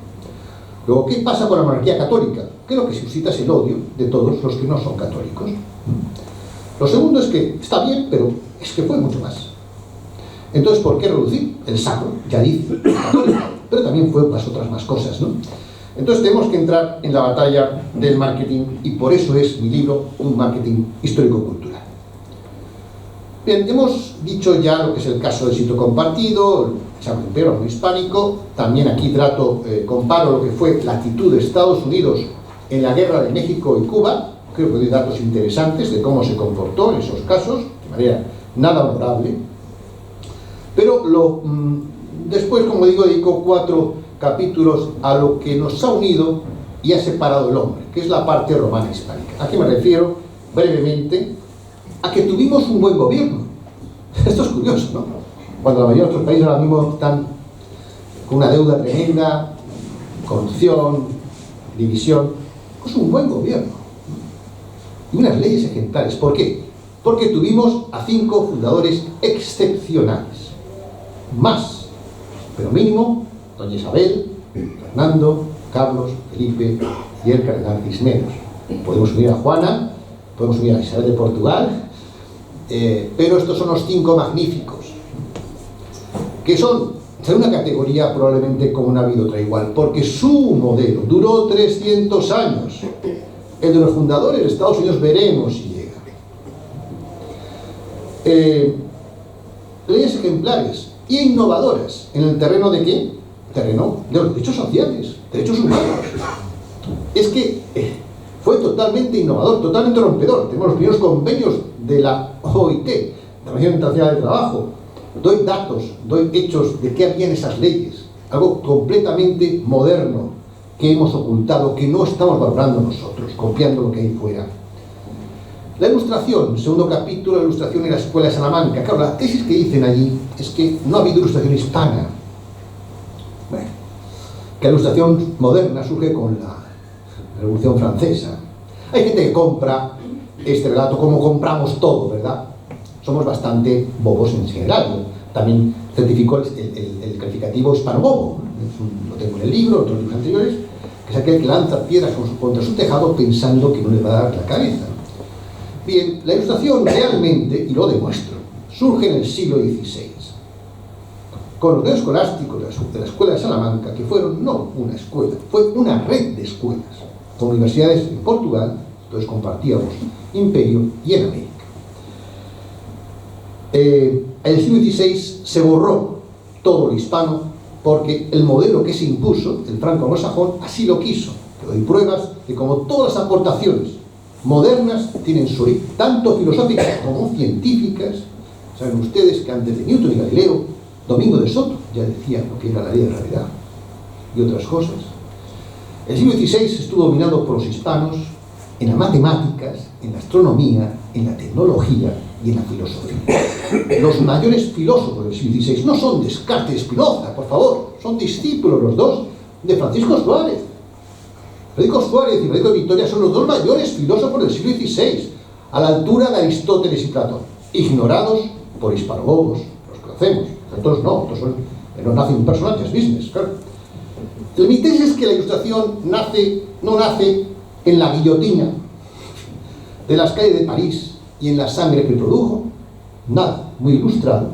Luego, ¿qué pasa con la monarquía católica? Que lo que se suscita es el odio de todos los que no son católicos. Lo segundo es que está bien, pero es que fue mucho más. Entonces, ¿por qué reducir? El sacro, ya dice, católico, pero también fue otras más cosas, ¿no? Entonces tenemos que entrar en la batalla del marketing, y por eso es mi libro un marketing histórico-cultural. Bien, hemos dicho ya lo que es el caso del sitio compartido, el examen imperial hispánico. También aquí comparo lo que fue la actitud de Estados Unidos en la guerra de México y Cuba. Creo que doy datos interesantes de cómo se comportó en esos casos, de manera nada honorable. Pero después, como digo, dedico 4 capítulos a lo que nos ha unido y ha separado el hombre, que es la parte romana hispánica. Aquí me refiero brevemente a que tuvimos un buen gobierno. Esto es curioso, ¿no? Cuando la mayoría de nuestros países ahora mismo están con una deuda tremenda, corrupción, división, pues un buen gobierno y unas leyes ejemplares. ¿Por qué? Porque tuvimos a 5 fundadores excepcionales, más, pero mínimo, doña Isabel, Fernando, Carlos, Felipe y el cardenal Cisneros. Podemos unir a Juana, podemos unir a Isabel de Portugal, pero estos son los 5 magníficos, que son una categoría probablemente como no ha habido otra igual, porque su modelo duró 300 años. El de los fundadores de Estados Unidos veremos si llega. Leyes ejemplares e innovadoras en el terreno de ¿qué? Terreno de los derechos sociales, derechos humanos. Es que fue totalmente innovador, totalmente rompedor. Tenemos los primeros convenios de la OIT, la Organización Internacional del Trabajo. Doy datos, doy hechos de qué había en esas leyes. Algo completamente moderno que hemos ocultado, que no estamos valorando nosotros, copiando lo que hay fuera. La ilustración, segundo capítulo, la ilustración en la Escuela de Salamanca. Claro, la tesis que dicen allí es que no ha habido ilustración hispana. Bueno, que la ilustración moderna surge con la Revolución Francesa. Hay gente que compra este relato como compramos todo, ¿verdad? Somos bastante bobos en general. También certificó el calificativo hispano-bobo. Lo tengo en el libro, en otros libros anteriores, que es aquel que lanza piedras contra su tejado pensando que no le va a dar la cabeza. Bien, la ilustración realmente, y lo demuestro, surge en el siglo XVI, con los dedos escolásticos de la Escuela de Salamanca, que fueron no una escuela, fue una red de escuelas, con universidades en Portugal, entonces compartíamos imperio, y en América. En el siglo XVI se borró todo lo hispano, porque el modelo que se impuso, el franco-anglosajón, así lo quiso. Pero hay pruebas de como todas las aportaciones modernas tienen su origen, tanto filosóficas como científicas. Saben ustedes que antes de Newton y Galileo, Domingo de Soto ya decía lo que era la ley de gravedad y otras cosas. El siglo XVI estuvo dominado por los hispanos en las matemáticas, en la astronomía, en la tecnología y en la filosofía. Los mayores filósofos del siglo XVI no son Descartes y Spinoza, por favor, son discípulos los dos de Francisco Suárez. Federico Suárez y Federico de Vitoria son los 2 mayores filósofos del siglo XVI, a la altura de Aristóteles y Platón, ignorados por hispanobobos, los conocemos, otros no, no nacen personajes business, claro. Mi tesis es que la ilustración no nace en la guillotina de las calles de París y en la sangre que produjo, nada, muy ilustrado,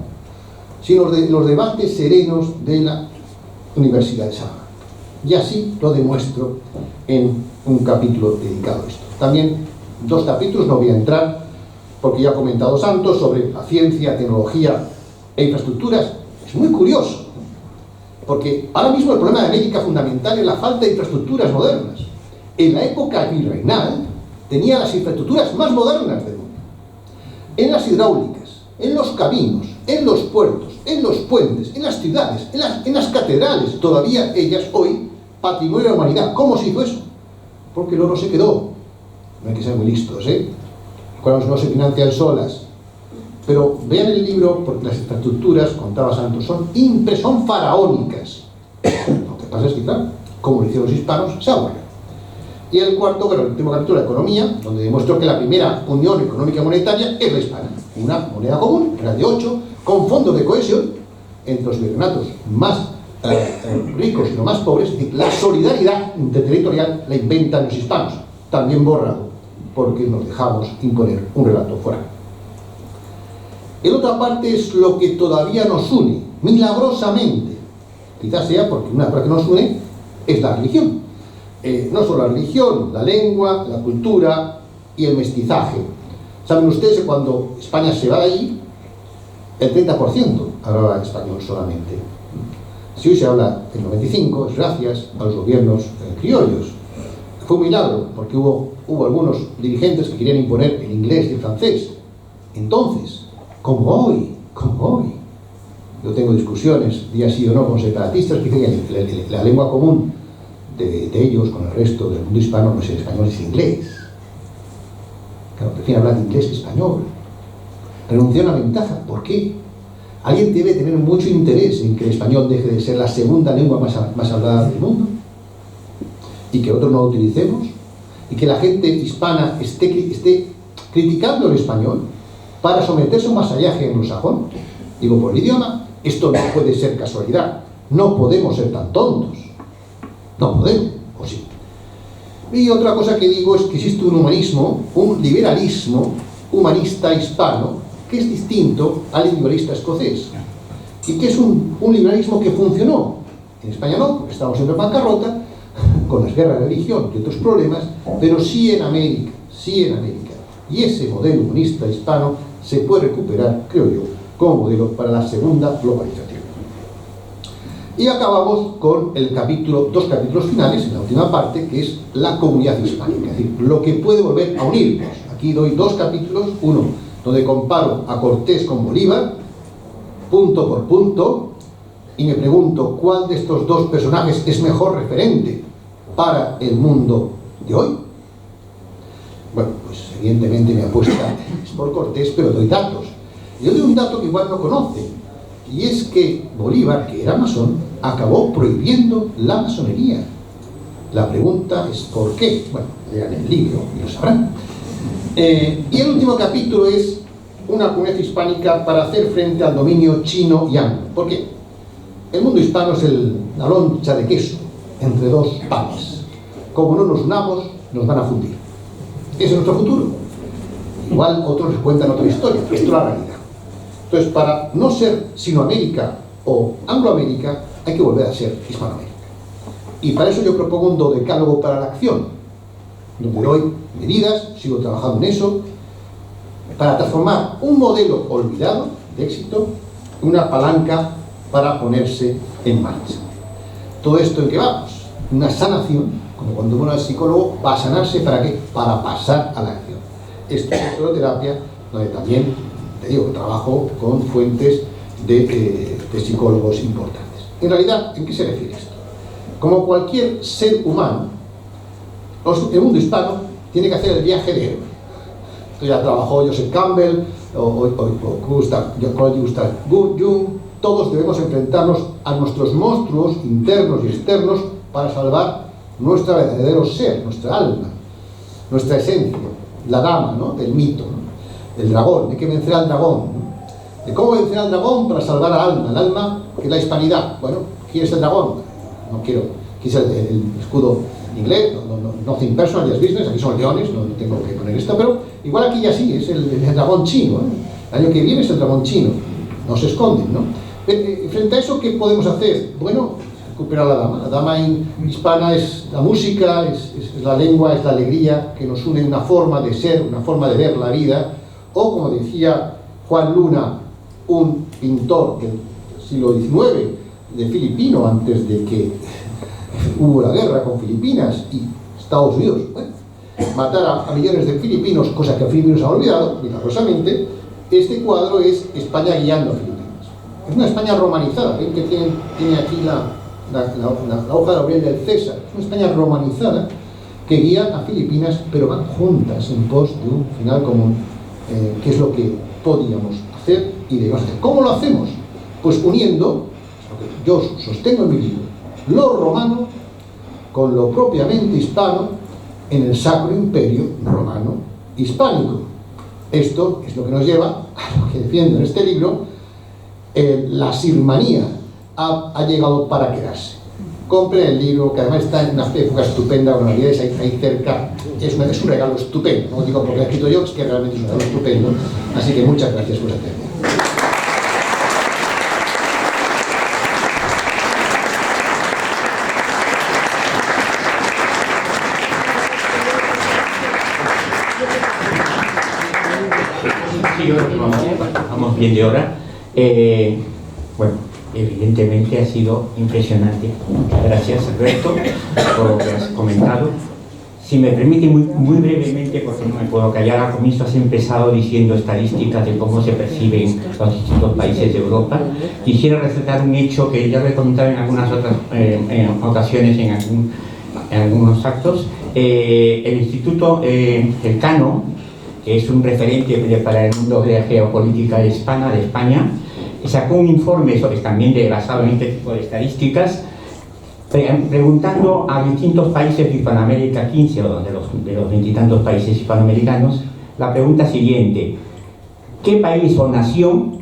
sino de los debates serenos de la Universidad de Salamanca. Y así lo demuestro en un capítulo dedicado a esto. También 2 capítulos, no voy a entrar, porque ya ha comentado Santos sobre la ciencia, tecnología e infraestructuras. Es muy curioso, porque ahora mismo el problema de América fundamental es la falta de infraestructuras modernas. En la época virreinal tenía las infraestructuras más modernas del mundo. En las hidráulicas, en los caminos, en los puertos, en los puentes, en las ciudades, en las catedrales, todavía ellas hoy, patrimonio de la humanidad. ¿Cómo se hizo eso? Porque el oro se quedó. No hay que ser muy listos, ¿eh? Cuando no se financian solas. Pero vean el libro, porque las infraestructuras, contaba Santos, son faraónicas. Lo que pasa es que, claro, como lo hicieron los hispanos, se aburren. Y el cuarto, bueno, el último capítulo, la economía, donde demuestro que la primera unión económica y monetaria es la hispana. Una moneda común, era de 8, con fondos de cohesión entre los virreinatos más ricos y los más pobres. La solidaridad interterritorial la inventan los hispanos, también borrado, porque nos dejamos imponer un relato fuera. El otra parte es lo que todavía nos une, milagrosamente. Quizás sea porque una cosa que nos une es la religión. no solo la religión, la lengua, la cultura y el mestizaje. Saben ustedes que cuando España se va de allí, el 30% hablaba español solamente. Si hoy se habla el 95%, es gracias a los gobiernos criollos. Fue un milagro, porque hubo algunos dirigentes que querían imponer el inglés y el francés. Entonces, como hoy, yo tengo discusiones, día sí o no, con separatistas que dicen que la lengua común de ellos con el resto del mundo hispano no es el español, es el inglés. Claro, prefieren hablar inglés que español. Renuncian a la ventaja. ¿Por qué? Alguien debe tener mucho interés en que el español deje de ser la segunda lengua más hablada del mundo y que otros no lo utilicemos y que la gente hispana esté criticando el español para someterse a un vasallaje anglosajón. Digo, por el idioma, esto no puede ser casualidad. No podemos ser tan tontos. No podemos, ¿o sí? Y otra cosa que digo es que existe un humanismo, un liberalismo humanista hispano que es distinto al liberalista escocés y que es un liberalismo que funcionó. En España no, porque estamos siempre en bancarrota, con las guerras de religión y otros problemas, pero sí en América, Y ese modelo humanista hispano se puede recuperar, creo yo, como modelo para la segunda globalización. Y acabamos con dos capítulos finales, en la última parte, que es la comunidad hispánica, es decir, lo que puede volver a unirnos. Aquí doy dos capítulos, uno donde comparo a Cortés con Bolívar, punto por punto, y me pregunto cuál de estos dos personajes es mejor referente para el mundo de hoy. Bueno, pues evidentemente mi apuesta es por Cortés, pero doy datos. Yo doy un dato que igual no conocen, y es que Bolívar, que era masón, acabó prohibiendo la masonería. La pregunta es ¿por qué? Bueno, lean el libro y lo sabrán. Y el último capítulo es una comunidad hispánica para hacer frente al dominio chino y anglo. ¿Por qué? El mundo hispano es la loncha de queso entre dos panes. Como no nos unamos, nos van a fundir. Ese es nuestro futuro. Igual otros les cuentan otra historia. Esto es la realidad. Entonces, para no ser Sinoamérica o Angloamérica, hay que volver a ser Hispanoamérica. Y para eso yo propongo un dodecálogo para la acción, donde doy medidas, sigo trabajando en eso, para transformar un modelo olvidado de éxito en una palanca para ponerse en marcha. Todo esto en que vamos, una sanación, como cuando uno es psicólogo, va a sanarse ¿para qué? Para pasar a la acción. Esto es psicoterapia, donde también, te digo, trabajo con fuentes de psicólogos importantes. En realidad, ¿en qué se refiere esto? Como cualquier ser humano, el mundo hispano tiene que hacer el viaje de héroe. Esto ya trabajó Joseph Campbell o Gustav Jung. Todos debemos enfrentarnos a nuestros monstruos internos y externos para salvar nuestro verdadero ser, nuestra alma, nuestra esencia, la dama, ¿no?, del mito, ¿no?, el dragón. Hay que vencer al dragón, ¿no? ¿De cómo vencer al dragón? Para salvar al alma. El alma, que es la hispanidad. Bueno, ¿quién es el dragón? No quiero, aquí es el escudo inglés, nothing personal, just business, aquí son leones, no tengo que poner esto, pero igual aquí ya sí, es el dragón chino, ¿eh? El año que viene es el dragón chino, no se esconden, ¿no? Frente a eso, ¿qué podemos hacer? Bueno, recuperar la dama hispana es la música, es la lengua, es la alegría que nos une, una forma de ser, una forma de ver la vida, o como decía Juan Luna, un pintor del siglo XIX, de filipino, antes de que hubo la guerra con Filipinas y Estados Unidos, bueno, matar a millones de filipinos, cosa que los filipinos han olvidado, milagrosamente. Este cuadro es España guiando a Filipinas. Es una España romanizada, ¿ven que tiene aquí la hoja de laurel del César? Es una España romanizada que guía a Filipinas, pero van juntas en pos de un final común, que es lo que podíamos hacer y debemos hacer. ¿Cómo lo hacemos? Pues uniendo, lo que yo sostengo en mi libro, lo romano con lo propiamente hispano en el Sacro Imperio Romano Hispánico. Esto es lo que nos lleva a lo que defiendo en este libro. La sirmanía ha llegado para quedarse. Compren el libro, que además está en una época estupenda, con navidades ahí cerca. Es un regalo estupendo, no lo digo porque lo he escrito yo, es que realmente es un regalo estupendo. Así que muchas gracias por atenderme. Sí, yo creo que vamos bien de hora. Bueno, evidentemente ha sido impresionante. Muchas gracias, Alberto, por lo que has comentado. Si me permite, muy brevemente, porque no me puedo callar, al comienzo has empezado diciendo estadísticas de cómo se perciben los distintos países de Europa. Quisiera resaltar un hecho que ya lo he comentado en algunas otras ocasiones, en algunos actos. El Instituto Elcano, que es un referente para el mundo de la geopolítica hispana de España, sacó un informe también basado en este tipo de estadísticas, preguntando a distintos países de Hispanoamérica, 15 de los veintitantos países hispanoamericanos, la pregunta siguiente: ¿qué país o nación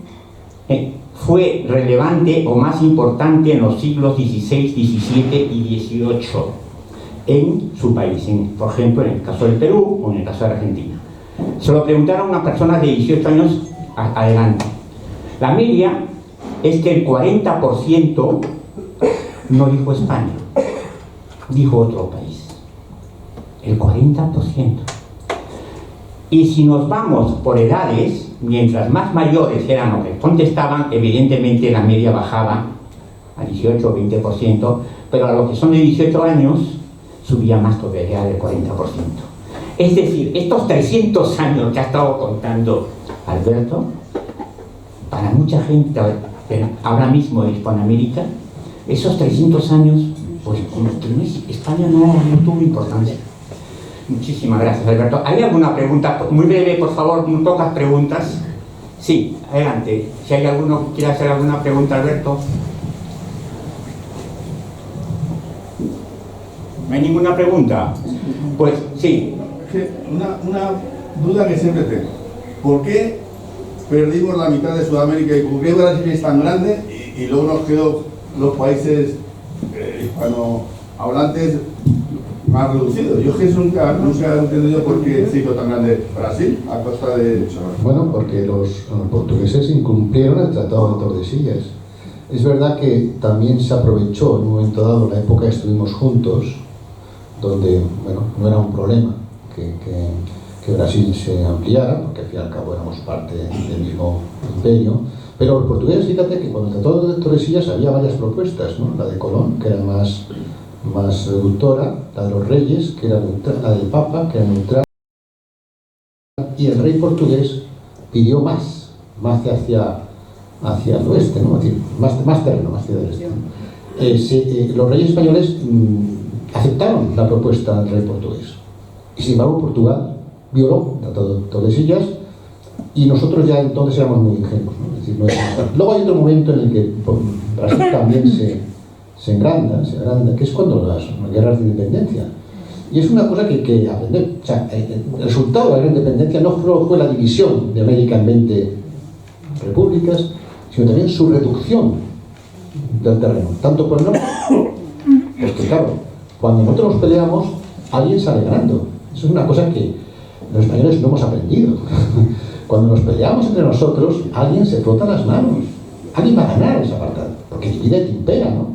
fue relevante o más importante en los siglos XVI, XVII y XVIII en su país? Por ejemplo, en el caso del Perú o en el caso de Argentina. Se lo preguntaron a personas de 18 años adelante. La media es que el 40% no dijo España, dijo otro país. El 40%. Y si nos vamos por edades, mientras más mayores eran los que contestaban, evidentemente la media bajaba a 18 o 20%, pero a los que son de 18 años subía más todavía del 40%. Es decir, estos 300 años que ha estado contando Alberto, para mucha gente ahora mismo de Hispanoamérica, esos 300 años, pues España no tuvo importancia. Muchísimas gracias, Alberto. ¿Hay alguna pregunta? Muy breve, por favor, muy pocas preguntas. Sí, adelante. Si hay alguno que quiera hacer alguna pregunta, Alberto. ¿No hay ninguna pregunta? Pues sí. Una duda que siempre tengo. ¿Por qué perdimos la mitad de Sudamérica y por qué Brasil es tan grande y luego nos quedó los países hispanohablantes más reducidos? Yo es que nunca he entendido por qué se hizo tan grande Brasil a costa de... Bueno, porque los portugueses incumplieron el Tratado de Tordesillas. Es verdad que también se aprovechó en un momento dado la época que estuvimos juntos, donde, bueno, no era un problema que Brasil se ampliara, porque al fin y al cabo éramos parte del mismo imperio, pero los portugueses, fíjate que con el Tratado de Tordesillas había varias propuestas, ¿no? La de Colón, que era más reductora, la de los reyes, que era neutral, la del Papa, que era neutral, y el rey portugués pidió más hacia el oeste, ¿no? Es decir, más terreno, más hacia el este. Los reyes españoles aceptaron la propuesta del rey portugués, y sin embargo Portugal violó el Tratado de Tordesillas, y nosotros ya entonces éramos muy ingenuos, ¿no? Es decir, no éramos... Luego hay otro momento en el que Brasil también se agranda, que es cuando las guerras de independencia. Y es una cosa que aprender. O sea, el resultado de la gran independencia no solo fue la división de América en 20 repúblicas, sino también su reducción del terreno, tanto por el norte. Porque claro, cuando nosotros nos peleamos, alguien sale ganando. Eso es una cosa que los españoles no hemos aprendido. Cuando nos peleamos entre nosotros, alguien se frota las manos. Alguien va a ganar esa batalla, porque divide y impera, ¿no?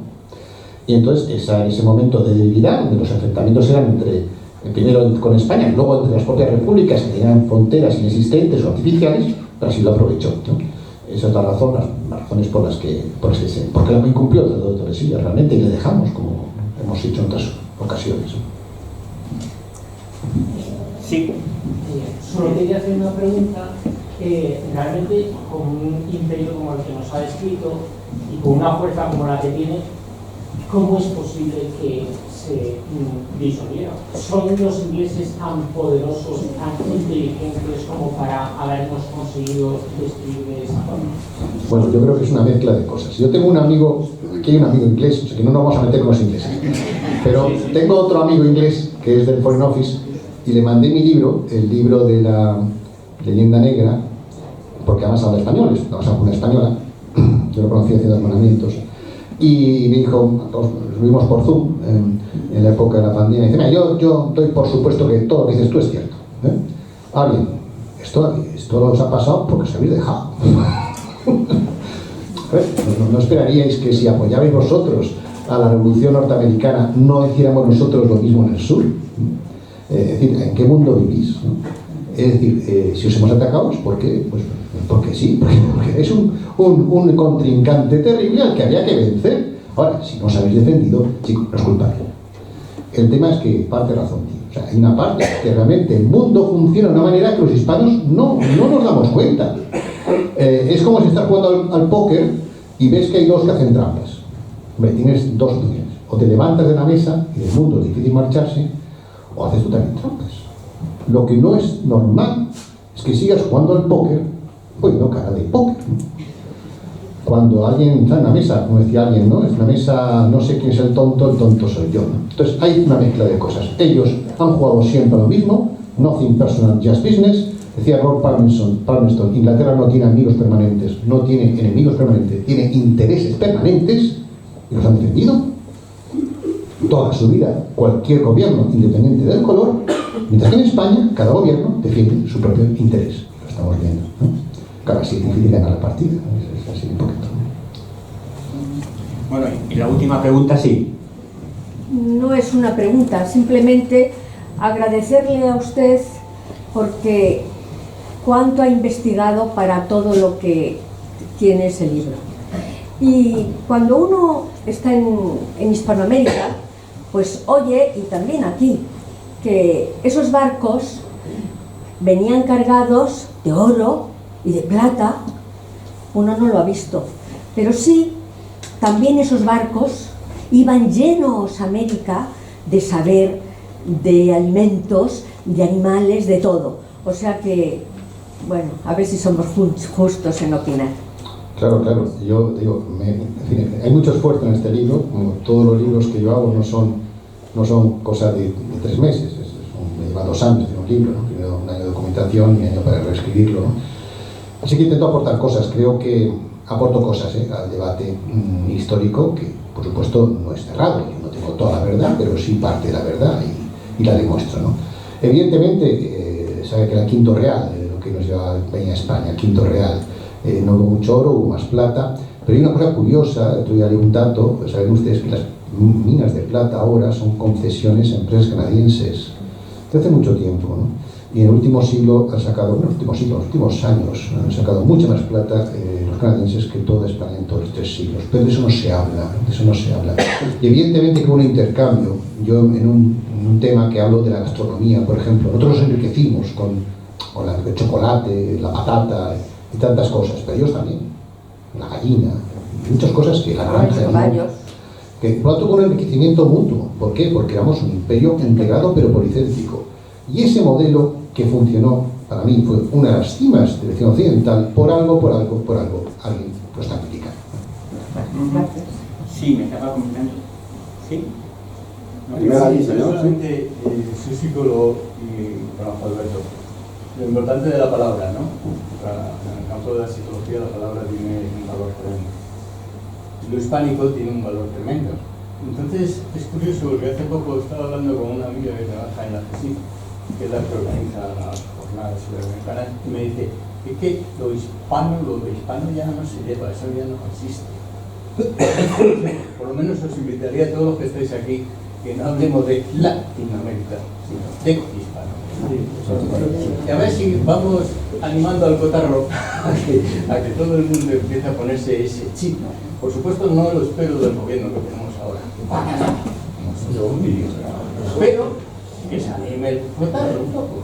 Y entonces ese momento de debilidad, donde los enfrentamientos eran primero con España, luego entre las propias repúblicas que tenían fronteras inexistentes o artificiales, Brasil lo aprovechó, ¿no? Esa es la razón, las razones porque la incumplió el Tratado de Tordesillas realmente, y le dejamos, como hemos dicho en otras ocasiones, ¿no? Sí. Solo quería hacer una pregunta. Realmente, con un imperio como el que nos ha descrito y con una fuerza como la que tiene, ¿cómo es posible que se disolviera? ¿Son los ingleses tan poderosos, tan inteligentes como para habernos conseguido destruir de esa forma? Bueno, yo creo que es una mezcla de cosas. Yo tengo un amigo, aquí hay un amigo inglés, o sea que no nos vamos a meter con los ingleses, pero tengo otro amigo inglés que es del Foreign Office, y le mandé mi libro, el libro de la leyenda negra, porque además habla español, es una española, yo lo conocí haciendo hermanamientos, y me dijo, nos vimos por Zoom en la época de la pandemia, y dice, mira, yo doy por supuesto que todo lo que dices tú es cierto, ¿eh? Ahora bien, esto os ha pasado porque os habéis dejado. ¿No esperaríais que si apoyabais vosotros a la revolución norteamericana no hiciéramos nosotros lo mismo en el sur? Es decir, ¿en qué mundo vivís, no? Es decir, si os hemos atacado, ¿por qué? Pues porque sí, porque es un contrincante terrible al que había que vencer. Ahora, si no os habéis defendido, chicos, no es culpa de él. El tema es que parte razón tiene. O sea, hay una parte que realmente el mundo funciona de una manera que los hispanos no nos damos cuenta. Es como si estás jugando al póker y ves que hay dos que hacen trampas. Hombre, tienes dos opciones. O te levantas de la mesa y del mundo es difícil marcharse, o haces tú también trampas. Lo que no es normal es que sigas jugando al póker poniendo cara de póker. Cuando alguien está en una mesa, como decía alguien, ¿no? Es una mesa, no sé quién es el tonto soy yo, ¿no? Entonces hay una mezcla de cosas. Ellos han jugado siempre lo mismo, nothing personal, just business. Decía Lord Palmerston, Inglaterra no tiene amigos permanentes, no tiene enemigos permanentes, tiene intereses permanentes, y los han defendido toda su vida, cualquier gobierno, independiente del color, mientras que en España cada gobierno defiende su propio interés. Lo estamos viendo, ¿no? Claro, así es difícil ganar la partida, es así un poquito. Bueno, y la última pregunta, sí. No es una pregunta, simplemente agradecerle a usted porque cuánto ha investigado para todo lo que tiene ese libro. Y cuando uno está en Hispanoamérica, pues oye, y también aquí, que esos barcos venían cargados de oro y de plata. Uno no lo ha visto, pero sí, también esos barcos iban llenos a América de saber, de alimentos, de animales, de todo. O sea que, bueno, a ver si somos justos en opinar. Claro, yo digo, en fin, hay mucho esfuerzo en este libro, como todos los libros que yo hago no son cosas de 3 meses, me lleva 2 años de un libro, ¿no? Primero un año de documentación y un año para reescribirlo, ¿no? Así que intento aportar cosas, creo que aporto cosas al debate histórico, que por supuesto no es cerrado, yo no tengo toda la verdad, pero sí parte de la verdad y la demuestro, ¿no? Evidentemente, sabe que era el quinto real, lo que nos lleva Peña España, el quinto real. No hubo mucho oro, hubo más plata, pero hay una cosa curiosa, otro día leí un dato, pues saben ustedes que las minas de plata ahora son concesiones a empresas canadienses, desde hace mucho tiempo, ¿no? Y en el último siglo han sacado, bueno, los últimos años han sacado mucha más plata los canadienses que toda España en todos los 3 siglos, pero de eso no se habla, Y evidentemente que hubo un intercambio. Yo en un tema que hablo de la gastronomía, por ejemplo, nosotros nos enriquecimos con el chocolate, la patata y tantas cosas, pero ellos también, la gallina, muchas cosas que la naranja, que por lo tanto con un enriquecimiento mutuo. ¿Por qué? Porque éramos un imperio integrado pero policéntrico. Y ese modelo que funcionó, para mí, fue una de las cimas de la visión occidental, por algo, alguien lo está criticando. Gracias. Sí, me estaba comentando. ¿Sí? Solamente soy psicólogo y conozco a Alberto. Lo importante de la palabra, ¿no? En el campo de la psicología la palabra tiene un valor tremendo. Lo hispánico tiene un valor tremendo. Entonces es curioso porque hace poco estaba hablando con una amiga que trabaja en la CSIC, que es la que organiza las jornadas iberoamericanas, y me dice que lo de hispano ya no se lleva, eso ya no existe. Por lo menos os invitaría a todos los que estáis aquí que no hablemos de Latinoamérica, sino de hispano. Y a ver si vamos animando al cotarro a que todo el mundo empiece a ponerse ese chip. Por supuesto no lo espero del gobierno que tenemos ahora, pero que se anime el cotarro un poco.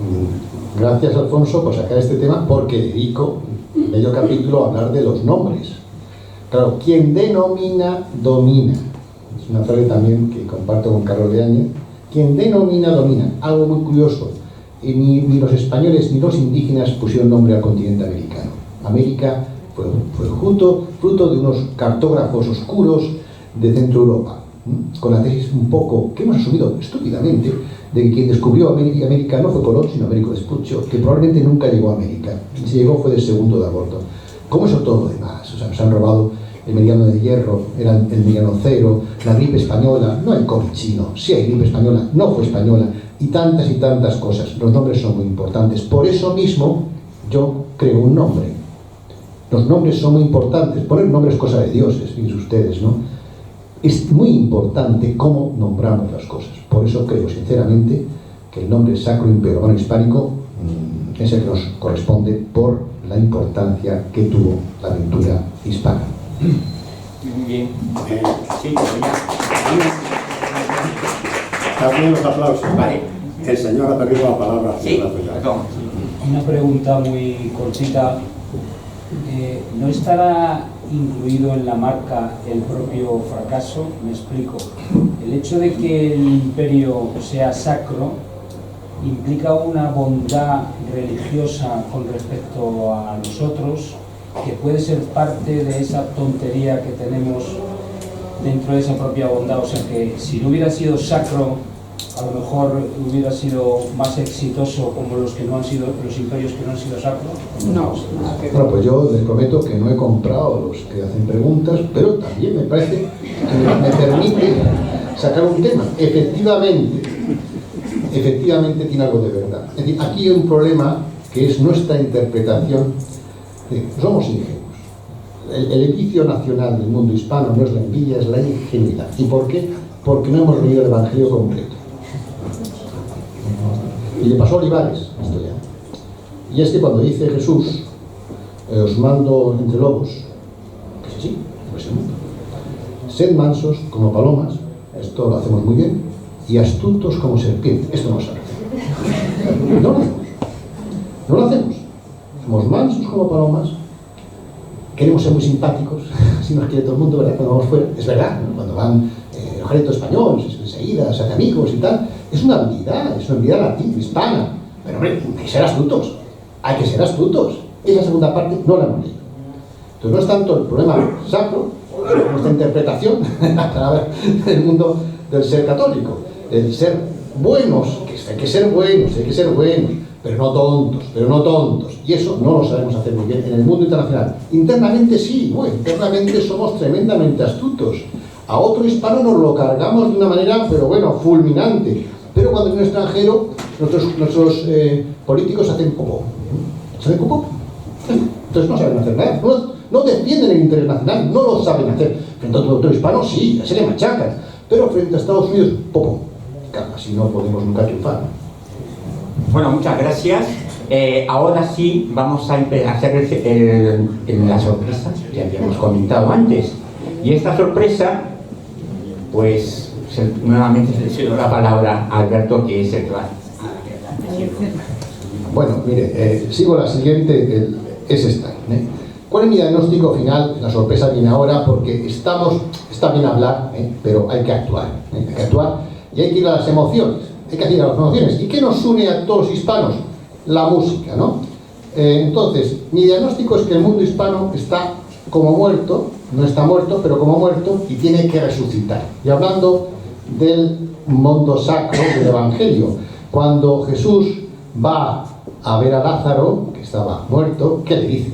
Gracias, Alfonso, por sacar este tema, porque dedico medio capítulo a hablar de los nombres. Claro, quien denomina, domina. Es una frase también que comparto con Carlos de Áñez. Quien denomina, domina. Algo muy curioso. Ni los españoles ni los indígenas pusieron nombre al continente americano. América fue fruto de unos cartógrafos oscuros de Centro Europa, con la tesis un poco que hemos asumido estúpidamente de que quien descubrió América no fue Colón, sino Américo Vespuccio, que probablemente nunca llegó a América. Y si llegó fue del segundo de aborto. ¿Cómo eso todo lo demás? O sea, nos han robado el meridiano de hierro, era el meridiano cero, la gripe española, no el COVID chino, sí hay gripe española, no fue española, y tantas cosas. Los nombres son muy importantes. Por eso mismo yo creo un nombre. Los nombres son muy importantes. Poner nombres es cosa de dioses, fíjense ustedes, ¿no? Es muy importante cómo nombramos las cosas. Por eso creo sinceramente que el nombre Sacro Imperio Romano Hispánico es el que nos corresponde por la importancia que tuvo la aventura hispana. Muy bien. Sí, ya. También los aplausos. Vale. El señor ha perdido la palabra. Sí, perdón. Una pregunta muy cortita. ¿No estará incluido en la marca el propio fracaso? Me explico. El hecho de que el imperio sea sacro implica una bondad religiosa con respecto a nosotros que puede ser parte de esa tontería que tenemos dentro de esa propia bondad. O sea que si no hubiera sido sacro, a lo mejor hubiera sido más exitoso como los imperios que no han sido sacros. No. Bueno, pues yo les prometo que no he comprado los que hacen preguntas, pero también me parece que me permite sacar un tema. Efectivamente tiene algo de verdad. Es decir, aquí hay un problema que es nuestra interpretación. Somos ingenuos. El vicio nacional del mundo hispano no es la envidia, es la ingenuidad. ¿Y por qué? Porque no hemos leído el Evangelio completo. Y le pasó a Olivares esto ya. Y es que cuando dice Jesús, os mando entre lobos, que es así, pues sed mansos como palomas, esto lo hacemos muy bien, y astutos como serpientes, esto no lo sabe. No lo hacemos. No lo hacemos. Somos mansos como palomas, queremos ser muy simpáticos, si nos quiere todo el mundo, ¿verdad? Cuando vamos fuera, es verdad, ¿no? Cuando van el ejército español, enseguida se hace amigos y tal, es una habilidad latina, hispana, pero hombre, hay que ser astutos, esa segunda parte no la hemos leído. Entonces no es tanto el problema sacro, es nuestra interpretación del mundo del ser católico, el ser buenos, que hay que ser buenos, pero no tontos, y eso no lo sabemos hacer muy bien en el mundo internacional. Internamente sí, internamente somos tremendamente astutos. A otro hispano nos lo cargamos de una manera, pero bueno, fulminante. Pero cuando es un extranjero, nuestros políticos hacen popó. Entonces no saben hacer nada. No defienden el interés nacional, no lo saben hacer. Frente a otro hispano, sí, ya se le machacan. Pero frente a Estados Unidos, popó. Claro, así no podemos nunca triunfar. Bueno, muchas gracias. Ahora sí vamos a hacer la sorpresa que habíamos comentado antes. Y esta sorpresa, pues nuevamente le cedo la palabra a Alberto, que es el que va a Bueno, mire, sigo la siguiente, es esta. ¿Cuál es mi diagnóstico final? La sorpresa viene ahora porque está bien hablar, pero hay que actuar. Hay que actuar y hay que ir a las emociones. ¿Y qué nos une a todos los hispanos? La música, ¿no? Entonces, mi diagnóstico es que el mundo hispano está como muerto, no está muerto, pero como muerto, y tiene que resucitar. Y hablando del mundo sacro del Evangelio, cuando Jesús va a ver a Lázaro, que estaba muerto, ¿qué le dice?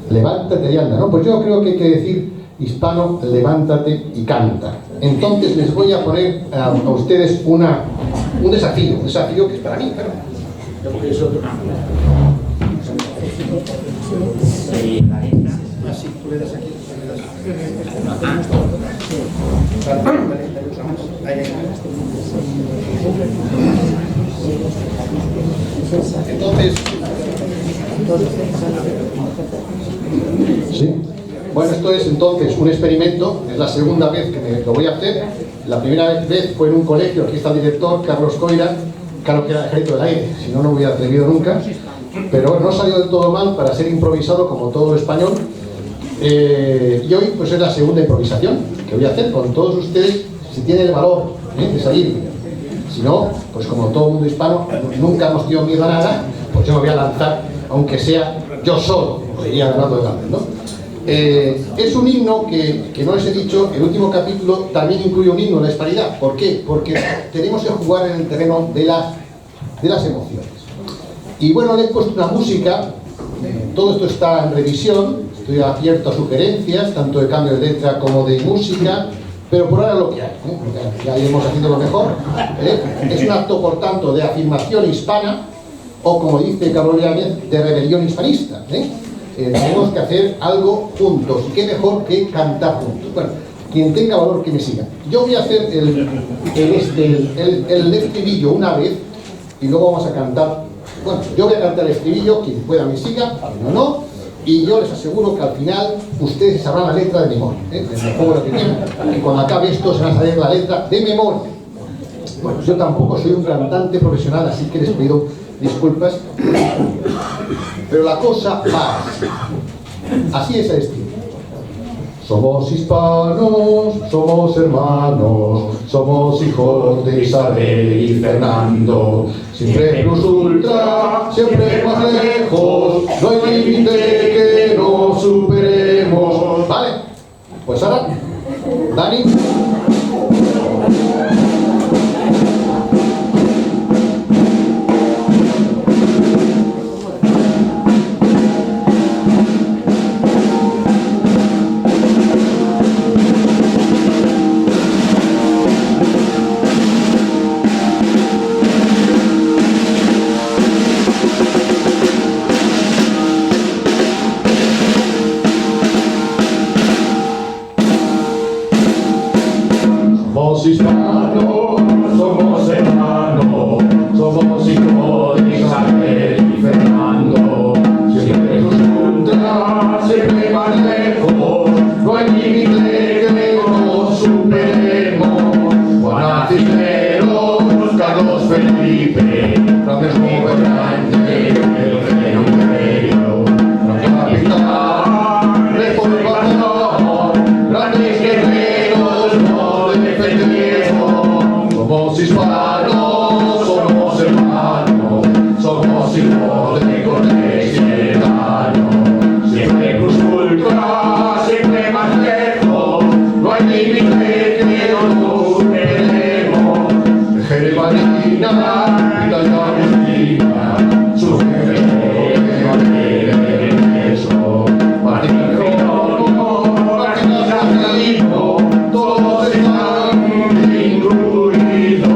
Levántate y anda, ¿no? Pues yo creo que hay que decir, hispano, levántate y canta. Entonces les voy a poner a ustedes un desafío que es para mí, pero yo creo que es otro. Así, tú le das aquí, Entonces, sí. Bueno, esto es entonces un experimento, es la segunda vez que lo voy a hacer. La primera vez fue en un colegio, aquí está el director, Carlos Coira, claro que era ejército del aire, si no, no hubiera atrevido nunca. Pero bueno, no salió del todo mal para ser improvisado como todo lo español. Y hoy pues es la segunda improvisación que voy a hacer con todos ustedes, si tienen el valor de salir. Si no, pues como todo mundo hispano, nunca hemos tenido miedo a nada, pues yo me voy a lanzar, aunque sea yo solo, como diría Bernardo de Gálvez, ¿no? Es un himno que no les he dicho, el último capítulo también incluye un himno, la hispanidad. ¿Por qué? Porque tenemos que jugar en el terreno de las emociones. Y bueno, le he puesto una música, todo esto está en revisión, estoy abierto a sugerencias, tanto de cambio de letra como de música, pero por ahora lo que hay, ya iremos haciendo lo mejor. Es un acto, por tanto, de afirmación hispana, o como dice Carlos Yáñez, de rebelión hispanista. Tenemos que hacer algo juntos, y qué mejor que cantar juntos. Bueno, quien tenga valor que me siga. Yo voy a hacer el estribillo una vez, y luego vamos a cantar Bueno, yo voy a cantar el estribillo, quien pueda me siga, quien no, y yo les aseguro que al final ustedes sabrán la letra de memoria, ¿eh? Les pongo lo que tienen, y cuando acabe esto se van a saber la letra de memoria. Bueno, yo tampoco soy un cantante profesional, así que les pido disculpas, pero la cosa va así es el estilo. Somos hispanos, somos hermanos, somos hijos de Isabel y Fernando. Siempre plus ultra, siempre más lejos, no hay límite que no superemos. ¿Vale? Pues ahora, Dani. Somos hispanos, somos hermanos, somos hijos de Isabel y Fernando. Siempre nos junta, siempre más lejos, no hay límite que no superemos. Juana Cisneros, Carlos Felipe, grandes gobernantes del imperio. La capital, reformador, grandes guerreros, no defendemos. Somos hispanos, somos hermanos, somos hijos de Cortés y Elcano. Siempre cruz ultra, siempre más lejos, no hay límite que no superemos. Jerevanina, Italia Agustina, su jefe de eso. Martín Romo, Martín Latino, todos están incluidos.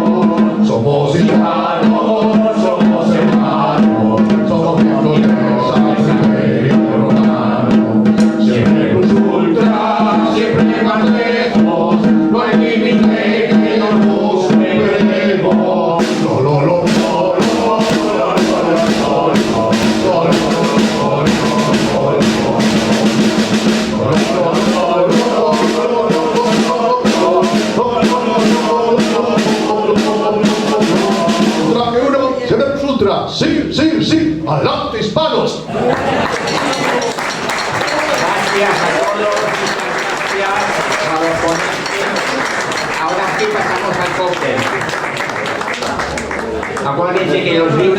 Somos hispanos, somos hermanos, somos miembros del Imperio Romano. Siempre cruz ultra, siempre más lejos, no hay límite que no superemos. Lo, lo, lo, lo, lo, lo, lo, lo, lo, lo. Sí, sí, sí, adelante hispanos. Gracias a todos, muchas gracias a los ponentes. Ahora sí pasamos al cóctel. Acuérdense que los libros